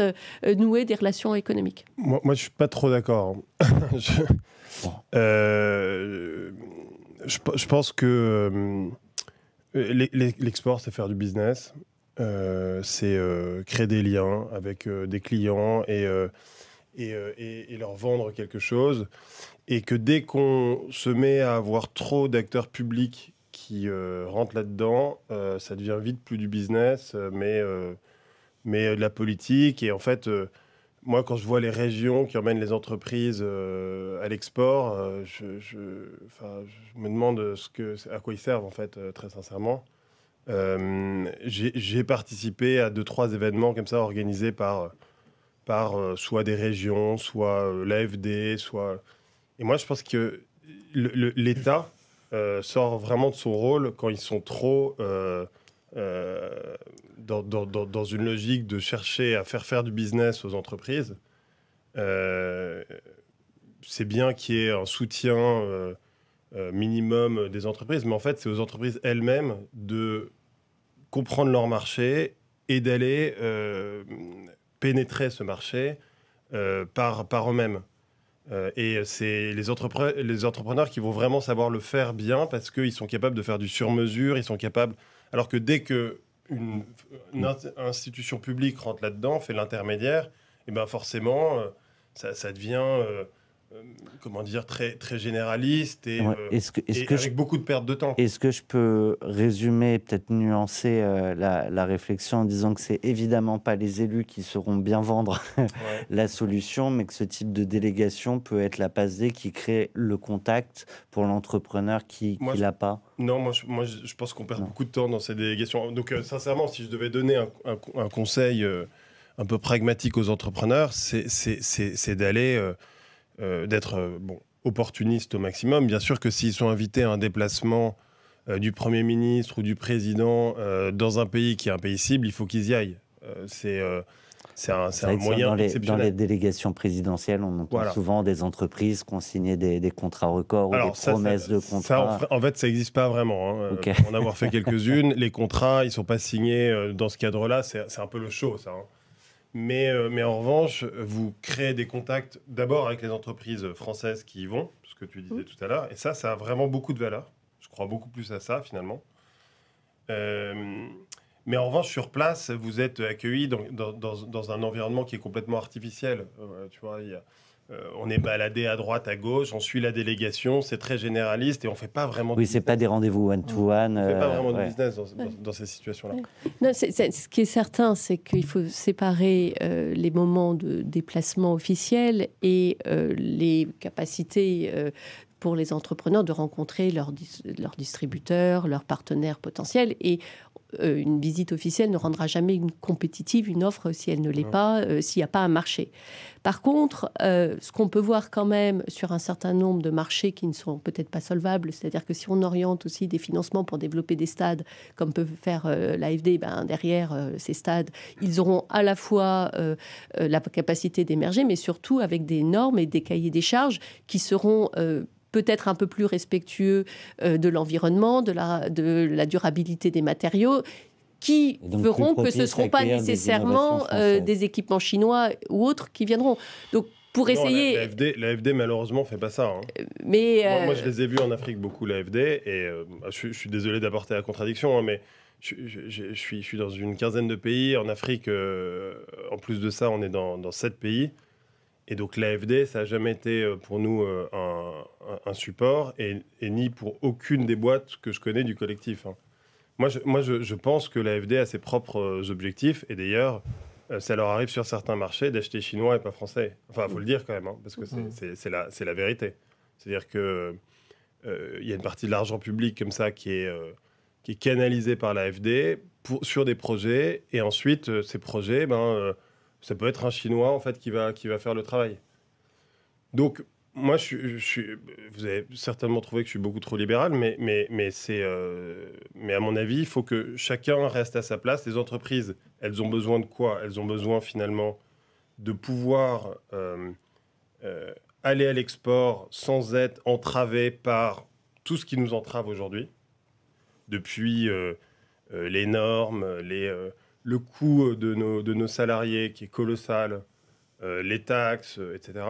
nouer des relations économiques. Moi, je ne suis pas trop d'accord. Je pense que l'export, c'est faire du business. C'est créer des liens avec des clients et leur vendre quelque chose. Et que dès qu'on se met à avoir trop d'acteurs publics qui rentrent là-dedans, ça devient vite plus du business, mais de la politique. Et en fait, moi, quand je vois les régions qui emmènent les entreprises à l'export, je me demande à quoi ils servent, en fait, très sincèrement. J'ai participé à 2-3 événements comme ça organisés par soit des régions, soit l'AFD, soit... Et moi, je pense que l'État sort vraiment de son rôle quand ils sont trop dans une logique de chercher à faire du business aux entreprises. C'est bien qu'il y ait un soutien minimum des entreprises, mais en fait, c'est aux entreprises elles-mêmes de comprendre leur marché et d'aller pénétrer ce marché par eux-mêmes. Et c'est les entrepreneurs qui vont vraiment savoir le faire bien parce qu'ils sont capables de faire du sur-mesure, ils sont capables... Alors que dès qu'une institution publique rentre là-dedans, fait l'intermédiaire, et ben forcément, ça devient... comment dire, très, très généraliste et, avec beaucoup de perte de temps. Est-ce que je peux résumer, peut-être nuancer la réflexion en disant que c'est évidemment pas les élus qui sauront bien vendre la solution, mais que ce type de délégation peut être la passe D qui crée le contact pour l'entrepreneur qui l'a pas? Non, moi je pense qu'on perd beaucoup de temps dans ces délégations. Donc sincèrement, si je devais donner un conseil un peu pragmatique aux entrepreneurs, c'est d'aller... d'être opportuniste au maximum. Bien sûr que s'ils sont invités à un déplacement du Premier ministre ou du Président dans un pays qui est un pays cible, il faut qu'ils y aillent. C'est un moyen exceptionnel. Dans les délégations présidentielles, on entend souvent des entreprises qui ont signé des contrats records ou des promesses de contrats. En fait, ça n'existe pas vraiment. Pour en avoir fait quelques-unes, les contrats, ils ne sont pas signés dans ce cadre-là. C'est un peu le show, ça. Mais en revanche, vous créez des contacts d'abord avec les entreprises françaises qui y vont, ce que tu disais tout à l'heure, et ça a vraiment beaucoup de valeur. Je crois beaucoup plus à ça, finalement. Mais en revanche, sur place, vous êtes accueillis dans un environnement qui est complètement artificiel. Tu vois, on est baladé à droite, à gauche, on suit la délégation, c'est très généraliste et on ne fait pas vraiment... Oui, ce n'est pas des rendez-vous one-to-one. On ne fait pas vraiment de business dans ces situations-là. Non, ce qui est certain, c'est qu'il faut séparer les moments de déplacement officiel et les capacités pour les entrepreneurs de rencontrer leurs distributeurs, leurs partenaires potentiels. Et une visite officielle ne rendra jamais compétitive une offre si elle ne l'est pas, s'il n'y a pas un marché. Par contre, ce qu'on peut voir quand même sur un certain nombre de marchés qui ne sont peut-être pas solvables, c'est-à-dire que si on oriente aussi des financements pour développer des stades, comme peut faire l'AFD, derrière ces stades, ils auront à la fois la capacité d'émerger, mais surtout avec des normes et des cahiers des charges qui seront... peut-être un peu plus respectueux de l'environnement, de la durabilité des matériaux, qui feront que ce ne seront pas nécessairement des équipements chinois ou autres qui viendront. Donc, pour essayer... L'AFD, malheureusement, ne fait pas ça. Mais moi, je les ai vus en Afrique beaucoup, l'AFD, et je suis désolé d'apporter la contradiction, mais je suis dans une quinzaine de pays. En Afrique, en plus de ça, on est dans 7 pays. Et donc l'AFD, ça n'a jamais été pour nous un support, et ni pour aucune des boîtes que je connais du collectif. Moi, je pense que l'AFD a ses propres objectifs, et d'ailleurs, ça leur arrive sur certains marchés d'acheter chinois et pas français. Enfin, il faut le dire quand même, parce que c'est la vérité. C'est-à-dire qu'il y a une partie de l'argent public comme ça qui est canalisé par l'AFD sur des projets, et ensuite, ces projets... ça peut être un Chinois en fait qui va faire le travail. Donc Moi, vous avez certainement trouvé que je suis beaucoup trop libéral, mais à mon avis, il faut que chacun reste à sa place. Les entreprises, elles ont besoin de quoi? Elles ont besoin finalement de pouvoir aller à l'export sans être entravées par tout ce qui nous entrave aujourd'hui, depuis les normes, le coût de nos salariés qui est colossal, les taxes, etc.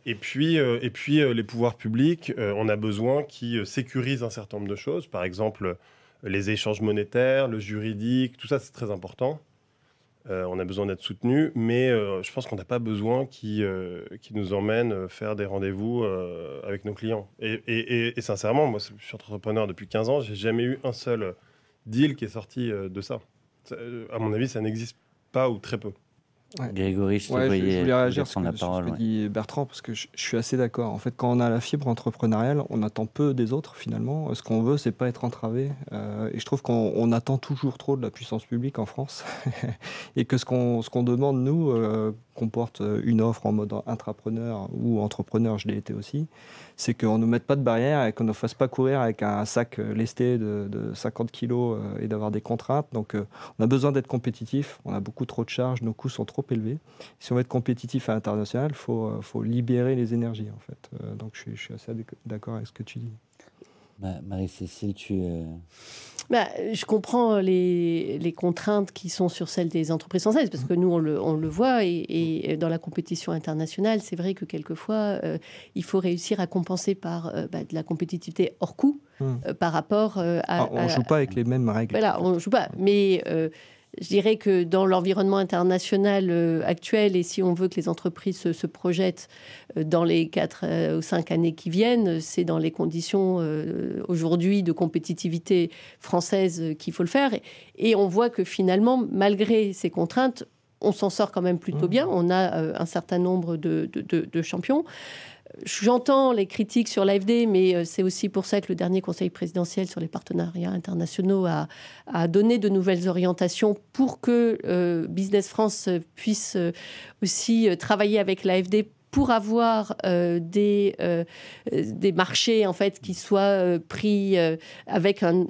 Et puis les pouvoirs publics, on a besoin qu'ils sécurisent un certain nombre de choses. Par exemple, les échanges monétaires, le juridique, tout ça, c'est très important. On a besoin d'être soutenu, mais je pense qu'on n'a pas besoin qu'ils nous emmènent faire des rendez-vous avec nos clients. Et sincèrement, moi, je suis entrepreneur depuis 15 ans, j'ai jamais eu un seul deal qui est sorti de ça. À mon avis, ça n'existe pas ou très peu. Ouais. Grégory, je te Ouais, je voyais voulais réagir prendre la sur ce parole. que Ouais. dit Bertrand, parce que je suis assez d'accord. En fait, quand on a la fibre entrepreneuriale, on attend peu des autres, finalement. Ce qu'on veut, c'est pas être entravé. Et je trouve qu'on attend toujours trop de la puissance publique en France. Et que ce qu'on demande, nous, qu'on porte une offre en mode intrapreneur ou entrepreneur, je l'ai été aussi, c'est qu'on ne nous mette pas de barrière et qu'on ne fasse pas courir avec un sac lesté de 50 kilos et d'avoir des contraintes. Donc, on a besoin d'être compétitif. On a beaucoup trop de charges. Nos coûts sont trop élevés. Si on veut être compétitif à l'international, il faut libérer les énergies, en fait. Donc, je suis assez d'accord avec ce que tu dis. Marie-Cécile, Je comprends les contraintes qui sont sur celles des entreprises françaises, parce que nous, on le voit, et dans la compétition internationale, c'est vrai que quelquefois, il faut réussir à compenser par de la compétitivité hors coût par rapport à... On ne joue pas avec les mêmes règles. Voilà, on ne joue pas. Mais je dirais que dans l'environnement international actuel, et si on veut que les entreprises se projettent dans les 4 ou 5 années qui viennent, c'est dans les conditions aujourd'hui de compétitivité française qu'il faut le faire. Et on voit que finalement, malgré ces contraintes, on s'en sort quand même plutôt bien. On a un certain nombre de champions. J'entends les critiques sur l'AFD, mais c'est aussi pour ça que le dernier conseil présidentiel sur les partenariats internationaux a donné de nouvelles orientations pour que Business France puisse aussi travailler avec l'AFD pour avoir des marchés en fait qui soient pris avec un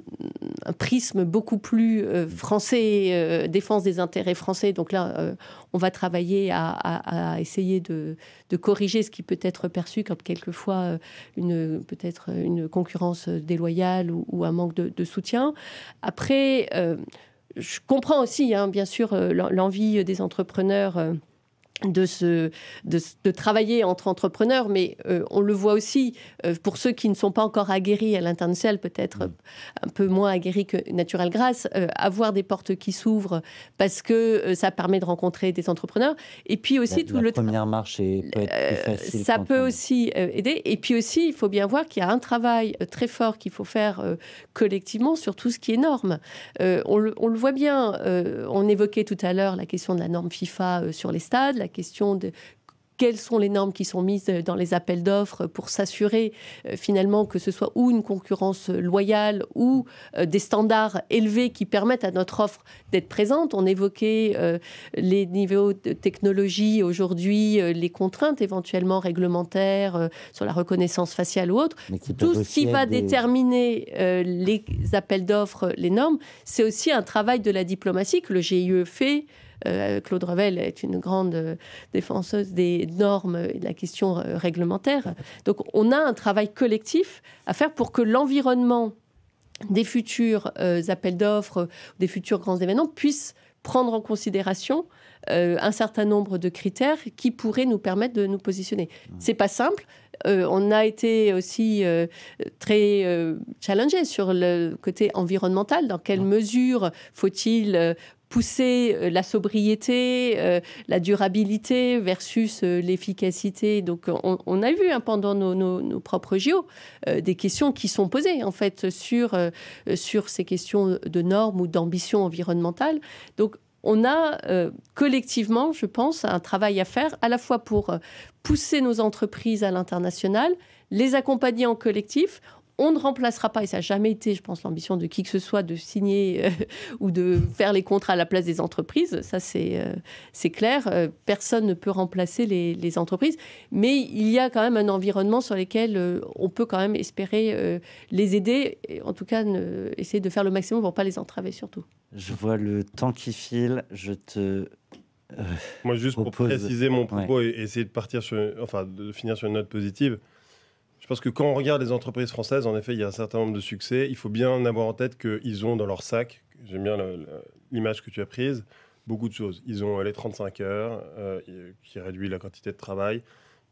prisme beaucoup plus français, défense des intérêts français. Donc là, on va travailler à essayer de corriger ce qui peut être perçu comme quelquefois peut-être une concurrence déloyale ou un manque de soutien. Après, je comprends aussi, bien sûr, l'envie des entrepreneurs de travailler entre entrepreneurs, mais on le voit aussi pour ceux qui ne sont pas encore aguerris à l'international, peut-être un peu moins aguerris que Natural Grâce, avoir des portes qui s'ouvrent parce que ça permet de rencontrer des entrepreneurs. Et puis aussi la première marche peut être plus facile. Ça peut aussi aider. Et puis aussi, il faut bien voir qu'il y a un travail très fort qu'il faut faire collectivement sur tout ce qui est normes. On le voit bien. On évoquait tout à l'heure la question de la norme FIFA sur les stades, la question de quelles sont les normes qui sont mises dans les appels d'offres pour s'assurer finalement que ce soit ou une concurrence loyale ou des standards élevés qui permettent à notre offre d'être présente. On évoquait les niveaux de technologie aujourd'hui, les contraintes éventuellement réglementaires sur la reconnaissance faciale ou autre. Tout ce qui va déterminer les appels d'offres, les normes, c'est aussi un travail de la diplomatie que le GIE fait. Claude Revel est une grande défenseuse des normes et de la question réglementaire. Donc on a un travail collectif à faire pour que l'environnement des futurs appels d'offres, des futurs grands événements puisse prendre en considération un certain nombre de critères qui pourraient nous permettre de nous positionner. C'est pas simple. On a été aussi très challengé sur le côté environnemental. Dans quelle mesure faut-il pousser la sobriété, la durabilité versus l'efficacité. Donc, on a vu pendant nos propres JO des questions qui sont posées en fait sur ces questions de normes ou d'ambition environnementale. Donc, on a collectivement, je pense, un travail à faire à la fois pour pousser nos entreprises à l'international, les accompagner en collectif. on ne remplacera pas, et ça n'a jamais été, je pense, l'ambition de qui que ce soit de signer ou de faire les contrats à la place des entreprises. Ça, c'est clair. Personne ne peut remplacer les entreprises. Mais il y a quand même un environnement sur lequel on peut quand même espérer les aider. Et en tout cas, essayer de faire le maximum pour ne pas les entraver surtout. Je vois le temps qui file. Je te... Moi, juste pour préciser mon propos et essayer de finir sur une note positive, je pense que quand on regarde les entreprises françaises, en effet, il y a un certain nombre de succès. Il faut bien avoir en tête qu'ils ont dans leur sac, j'aime bien l'image que tu as prise, beaucoup de choses. Ils ont les 35 heures qui réduit la quantité de travail.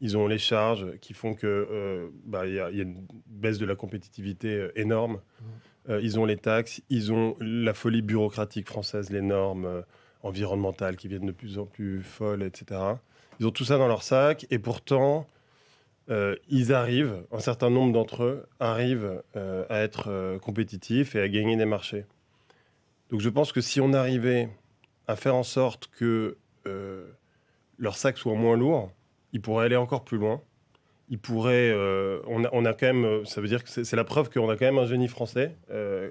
Ils ont les charges qui font que y a une baisse de la compétitivité énorme. Ils ont les taxes. Ils ont la folie bureaucratique française, les normes environnementales qui viennent de plus en plus folles, etc. Ils ont tout ça dans leur sac et pourtant... un certain nombre d'entre eux arrivent à être compétitifs et à gagner des marchés. Donc je pense que si on arrivait à faire en sorte que leur sac soit moins lourd, ils pourraient aller encore plus loin. Ils pourraient, on a quand même, ça veut dire que c'est la preuve qu'on a quand même un génie français.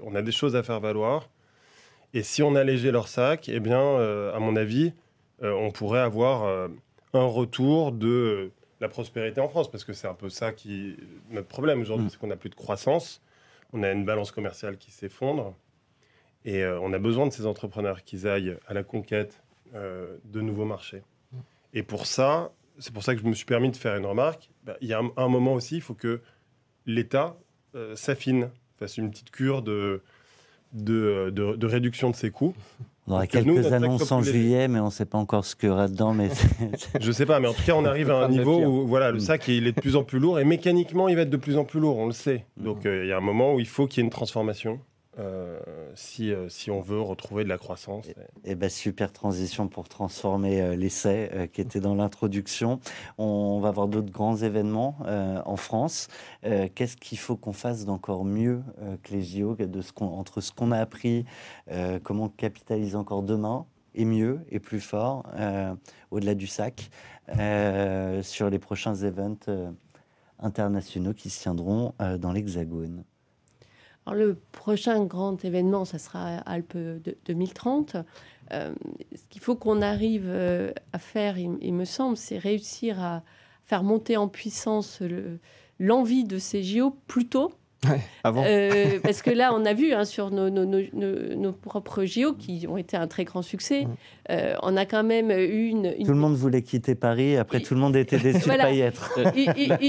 On a des choses à faire valoir. Et si on allégeait leur sac, eh bien, à mon avis, on pourrait avoir un retour de la prospérité en France, parce que c'est un peu ça qui est notre problème aujourd'hui, c'est qu'on n'a plus de croissance, on a une balance commerciale qui s'effondre, et on a besoin de ces entrepreneurs qui aillent à la conquête de nouveaux marchés. Et pour ça, c'est pour ça que je me suis permis de faire une remarque, il y a un moment aussi, il faut que l'État s'affine, fasse une petite cure de réduction de ses coûts. On aura quelques annonces en juillet, mais on ne sait pas encore ce qu'il y aura dedans. Mais je ne sais pas, mais en tout cas, on arrive à un niveau où le sac il est de plus en plus lourd et mécaniquement, il va être de plus en plus lourd, on le sait. Donc, il y a un moment où il faut qu'il y ait une transformation si on veut retrouver de la croissance. Et super transition pour transformer l'essai qui était dans l'introduction. On va avoir d'autres grands événements en France. Qu'est-ce qu'il faut qu'on fasse d'encore mieux que les JO, entre ce qu'on a appris, comment on capitalise encore demain, et mieux, et plus fort, au-delà du sac, sur les prochains events internationaux qui se tiendront dans l'Hexagone? Alors, le prochain grand événement, ça sera Alpes 2030. Ce qu'il faut qu'on arrive à faire, il me semble, c'est réussir à faire monter en puissance l'envie de ces JO plus tôt. Ouais, avant. Parce que là, on a vu sur nos propres JO qui ont été un très grand succès. On a quand même eu une... Tout le monde voulait quitter Paris. Après, tout le monde était déçu de ne pas y être.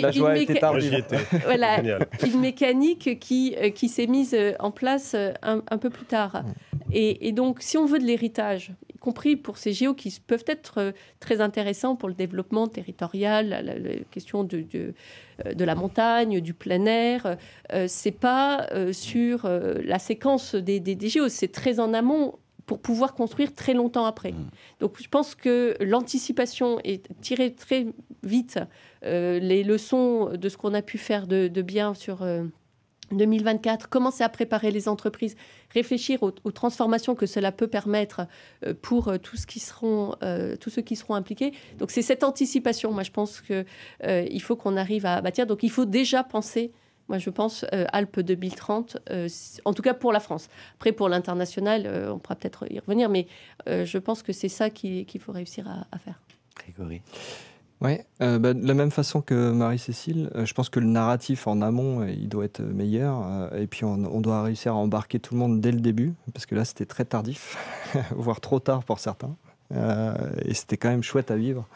La joie était tardive. Voilà, une mécanique qui s'est mise en place un peu plus tard. Et donc, si on veut de l'héritage, y compris pour ces JO qui peuvent être très intéressants pour le développement territorial, la question de la montagne, du plein air, c'est pas sur la séquence des JO, c'est très en amont pour pouvoir construire très longtemps après. Donc je pense que l'anticipation et tirer très vite les leçons de ce qu'on a pu faire de bien sur 2024, commencer à préparer les entreprises, réfléchir aux transformations que cela peut permettre pour tous ceux qui seront impliqués. Donc c'est cette anticipation, moi je pense qu'il faut qu'on arrive à bâtir. Donc il faut déjà penser, moi je pense, Alpes 2030, en tout cas pour la France. Après pour l'international, on pourra peut-être y revenir, mais je pense que c'est ça qu'il faut réussir à faire. Grégory. Oui, de la même façon que Marie-Cécile, je pense que le narratif en amont, il doit être meilleur. Et puis, on doit réussir à embarquer tout le monde dès le début, parce que là, c'était très tardif, voire trop tard pour certains. Et c'était quand même chouette à vivre.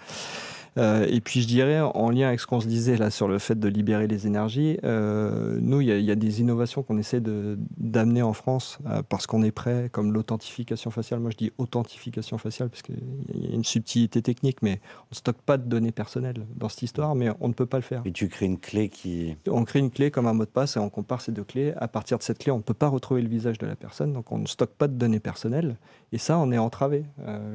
Et puis, je dirais, en lien avec ce qu'on se disait là sur le fait de libérer les énergies, nous, il y a des innovations qu'on essaie d'amener en France parce qu'on est prêt, comme l'authentification faciale. Moi, je dis authentification faciale parce qu'il y a une subtilité technique, mais on ne stocke pas de données personnelles dans cette histoire, mais on ne peut pas le faire. Et tu crées une clé qui... On crée une clé comme un mot de passe et on compare ces deux clés. À partir de cette clé, on ne peut pas retrouver le visage de la personne, donc on ne stocke pas de données personnelles. Et ça, on est entravé,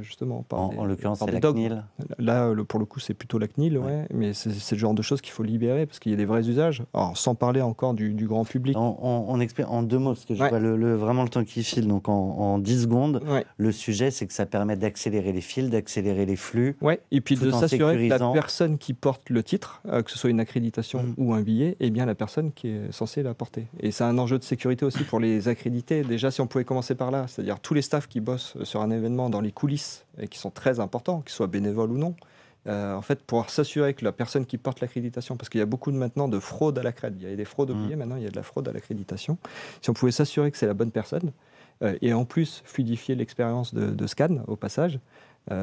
justement, par en l'occurrence, c'est la dogmes. CNIL. Là, pour le coup, c'est plutôt la CNIL, ouais, mais c'est le genre de choses qu'il faut libérer parce qu'il y a des vrais usages. Alors, sans parler encore du grand public. On explique en 2 mots, parce que je Ouais. vois vraiment le temps qui file, donc en 10 secondes. Ouais. Le sujet, c'est que ça permet d'accélérer les fils, d'accélérer les flux. Ouais, et puis tout de en s'assurer que la sécurisant. personne qui porte le titre, que ce soit une accréditation ou un billet, est bien la personne qui est censée la porter. Et c'est un enjeu de sécurité aussi pour les accrédités. Déjà, si on pouvait commencer par là, c'est-à-dire tous les staffs qui bossent sur un événement dans les coulisses, et qui sont très importants, qu'ils soient bénévoles ou non, en fait, pouvoir s'assurer que la personne qui porte l'accréditation, parce qu'il y a beaucoup maintenant de fraude à l'accréd, il y a des fraudes au billet, maintenant il y a de la fraude à l'accréditation. Si on pouvait s'assurer que c'est la bonne personne, et en plus fluidifier l'expérience de scan au passage,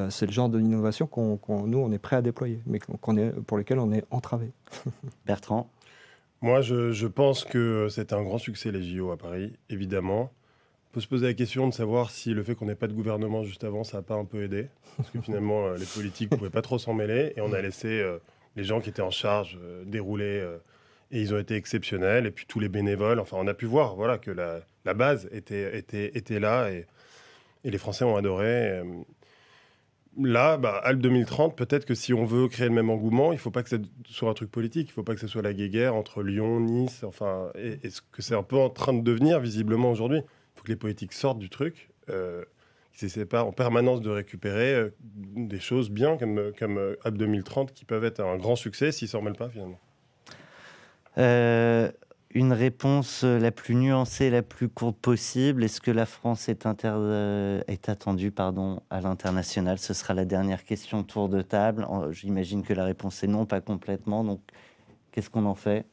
c'est le genre d'innovation nous, on est prêt à déployer, mais pour lesquelles on est entravé. Bertrand? Moi, je pense que c'était un grand succès, les JO à Paris, évidemment. On peut se poser la question de savoir si le fait qu'on n'ait pas de gouvernement juste avant, ça n'a pas un peu aidé. Parce que finalement, les politiques ne pouvaient pas trop s'en mêler. Et on a laissé les gens qui étaient en charge dérouler. Et ils ont été exceptionnels. Et puis tous les bénévoles. Enfin, on a pu voir voilà, que la base était là. Et les Français ont adoré. Là, Alpes 2030, peut-être que si on veut créer le même engouement, il ne faut pas que ce soit un truc politique. Il ne faut pas que ce soit la guéguerre entre Lyon, Nice. Enfin, et ce que c'est un peu en train de devenir visiblement aujourd'hui. Il faut que les politiques sortent du truc, qu'ils essaient pas en permanence de récupérer des choses bien comme App 2030 qui peuvent être un grand succès s'ils ne s'en mêlent pas finalement. Une réponse la plus nuancée, la plus courte possible. Est-ce que la France est attendue à l'international? Ce sera la dernière question tour de table. J'imagine que la réponse est non, pas complètement. Donc, qu'est-ce qu'on en fait?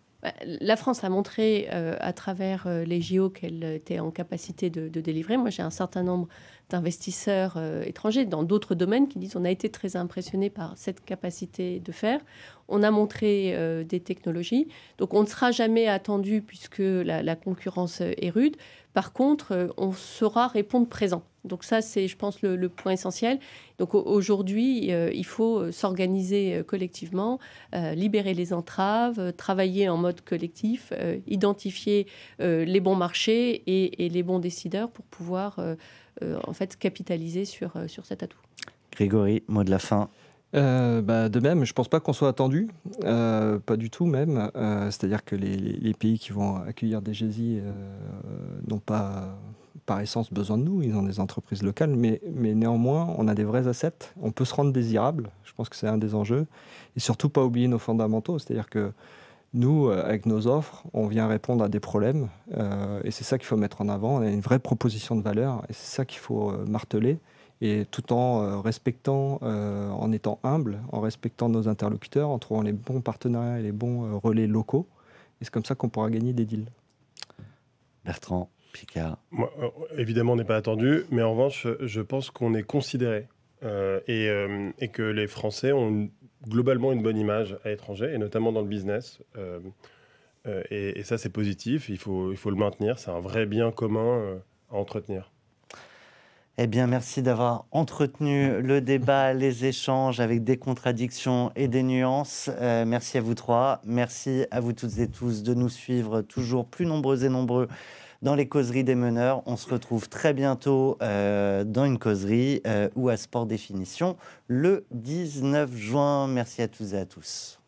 La France a montré à travers les JO qu'elle était en capacité de délivrer. Moi, j'ai un certain nombre d'investisseurs étrangers dans d'autres domaines qui disent on a été très impressionnés par cette capacité de faire. On a montré des technologies. Donc, on ne sera jamais attendu puisque la concurrence est rude. Par contre, on saura répondre présent. Donc ça, c'est, je pense, le point essentiel. Donc aujourd'hui, il faut s'organiser collectivement, libérer les entraves, travailler en mode collectif, identifier les bons marchés et les bons décideurs pour pouvoir en fait capitaliser sur cet atout. Grégory, mot de la fin. De même, je ne pense pas qu'on soit attendu, pas du tout même. C'est-à-dire que les pays qui vont accueillir des GESI n'ont pas par essence besoin de nous, ils ont des entreprises locales, mais néanmoins, on a des vrais assets, on peut se rendre désirable, je pense que c'est un des enjeux, et surtout pas oublier nos fondamentaux, c'est-à-dire que nous, avec nos offres, on vient répondre à des problèmes, et c'est ça qu'il faut mettre en avant, on a une vraie proposition de valeur, et c'est ça qu'il faut marteler, et tout en respectant, en étant humble, en respectant nos interlocuteurs, en trouvant les bons partenariats et les bons relais locaux, et c'est comme ça qu'on pourra gagner des deals. Bertrand Piccard. Moi, évidemment, on n'est pas attendu, mais en revanche, je pense qu'on est considéré et que les Français ont globalement une bonne image à l'étranger, et notamment dans le business. Et ça, c'est positif, il faut le maintenir, c'est un vrai bien commun à entretenir. Eh bien, merci d'avoir entretenu le débat, les échanges avec des contradictions et des nuances. Merci à vous trois. Merci à vous toutes et tous de nous suivre toujours plus nombreux et nombreux dans les causeries des meneurs. On se retrouve très bientôt dans une causerie ou à Sport Définition le 19 juin. Merci à tous et à tous.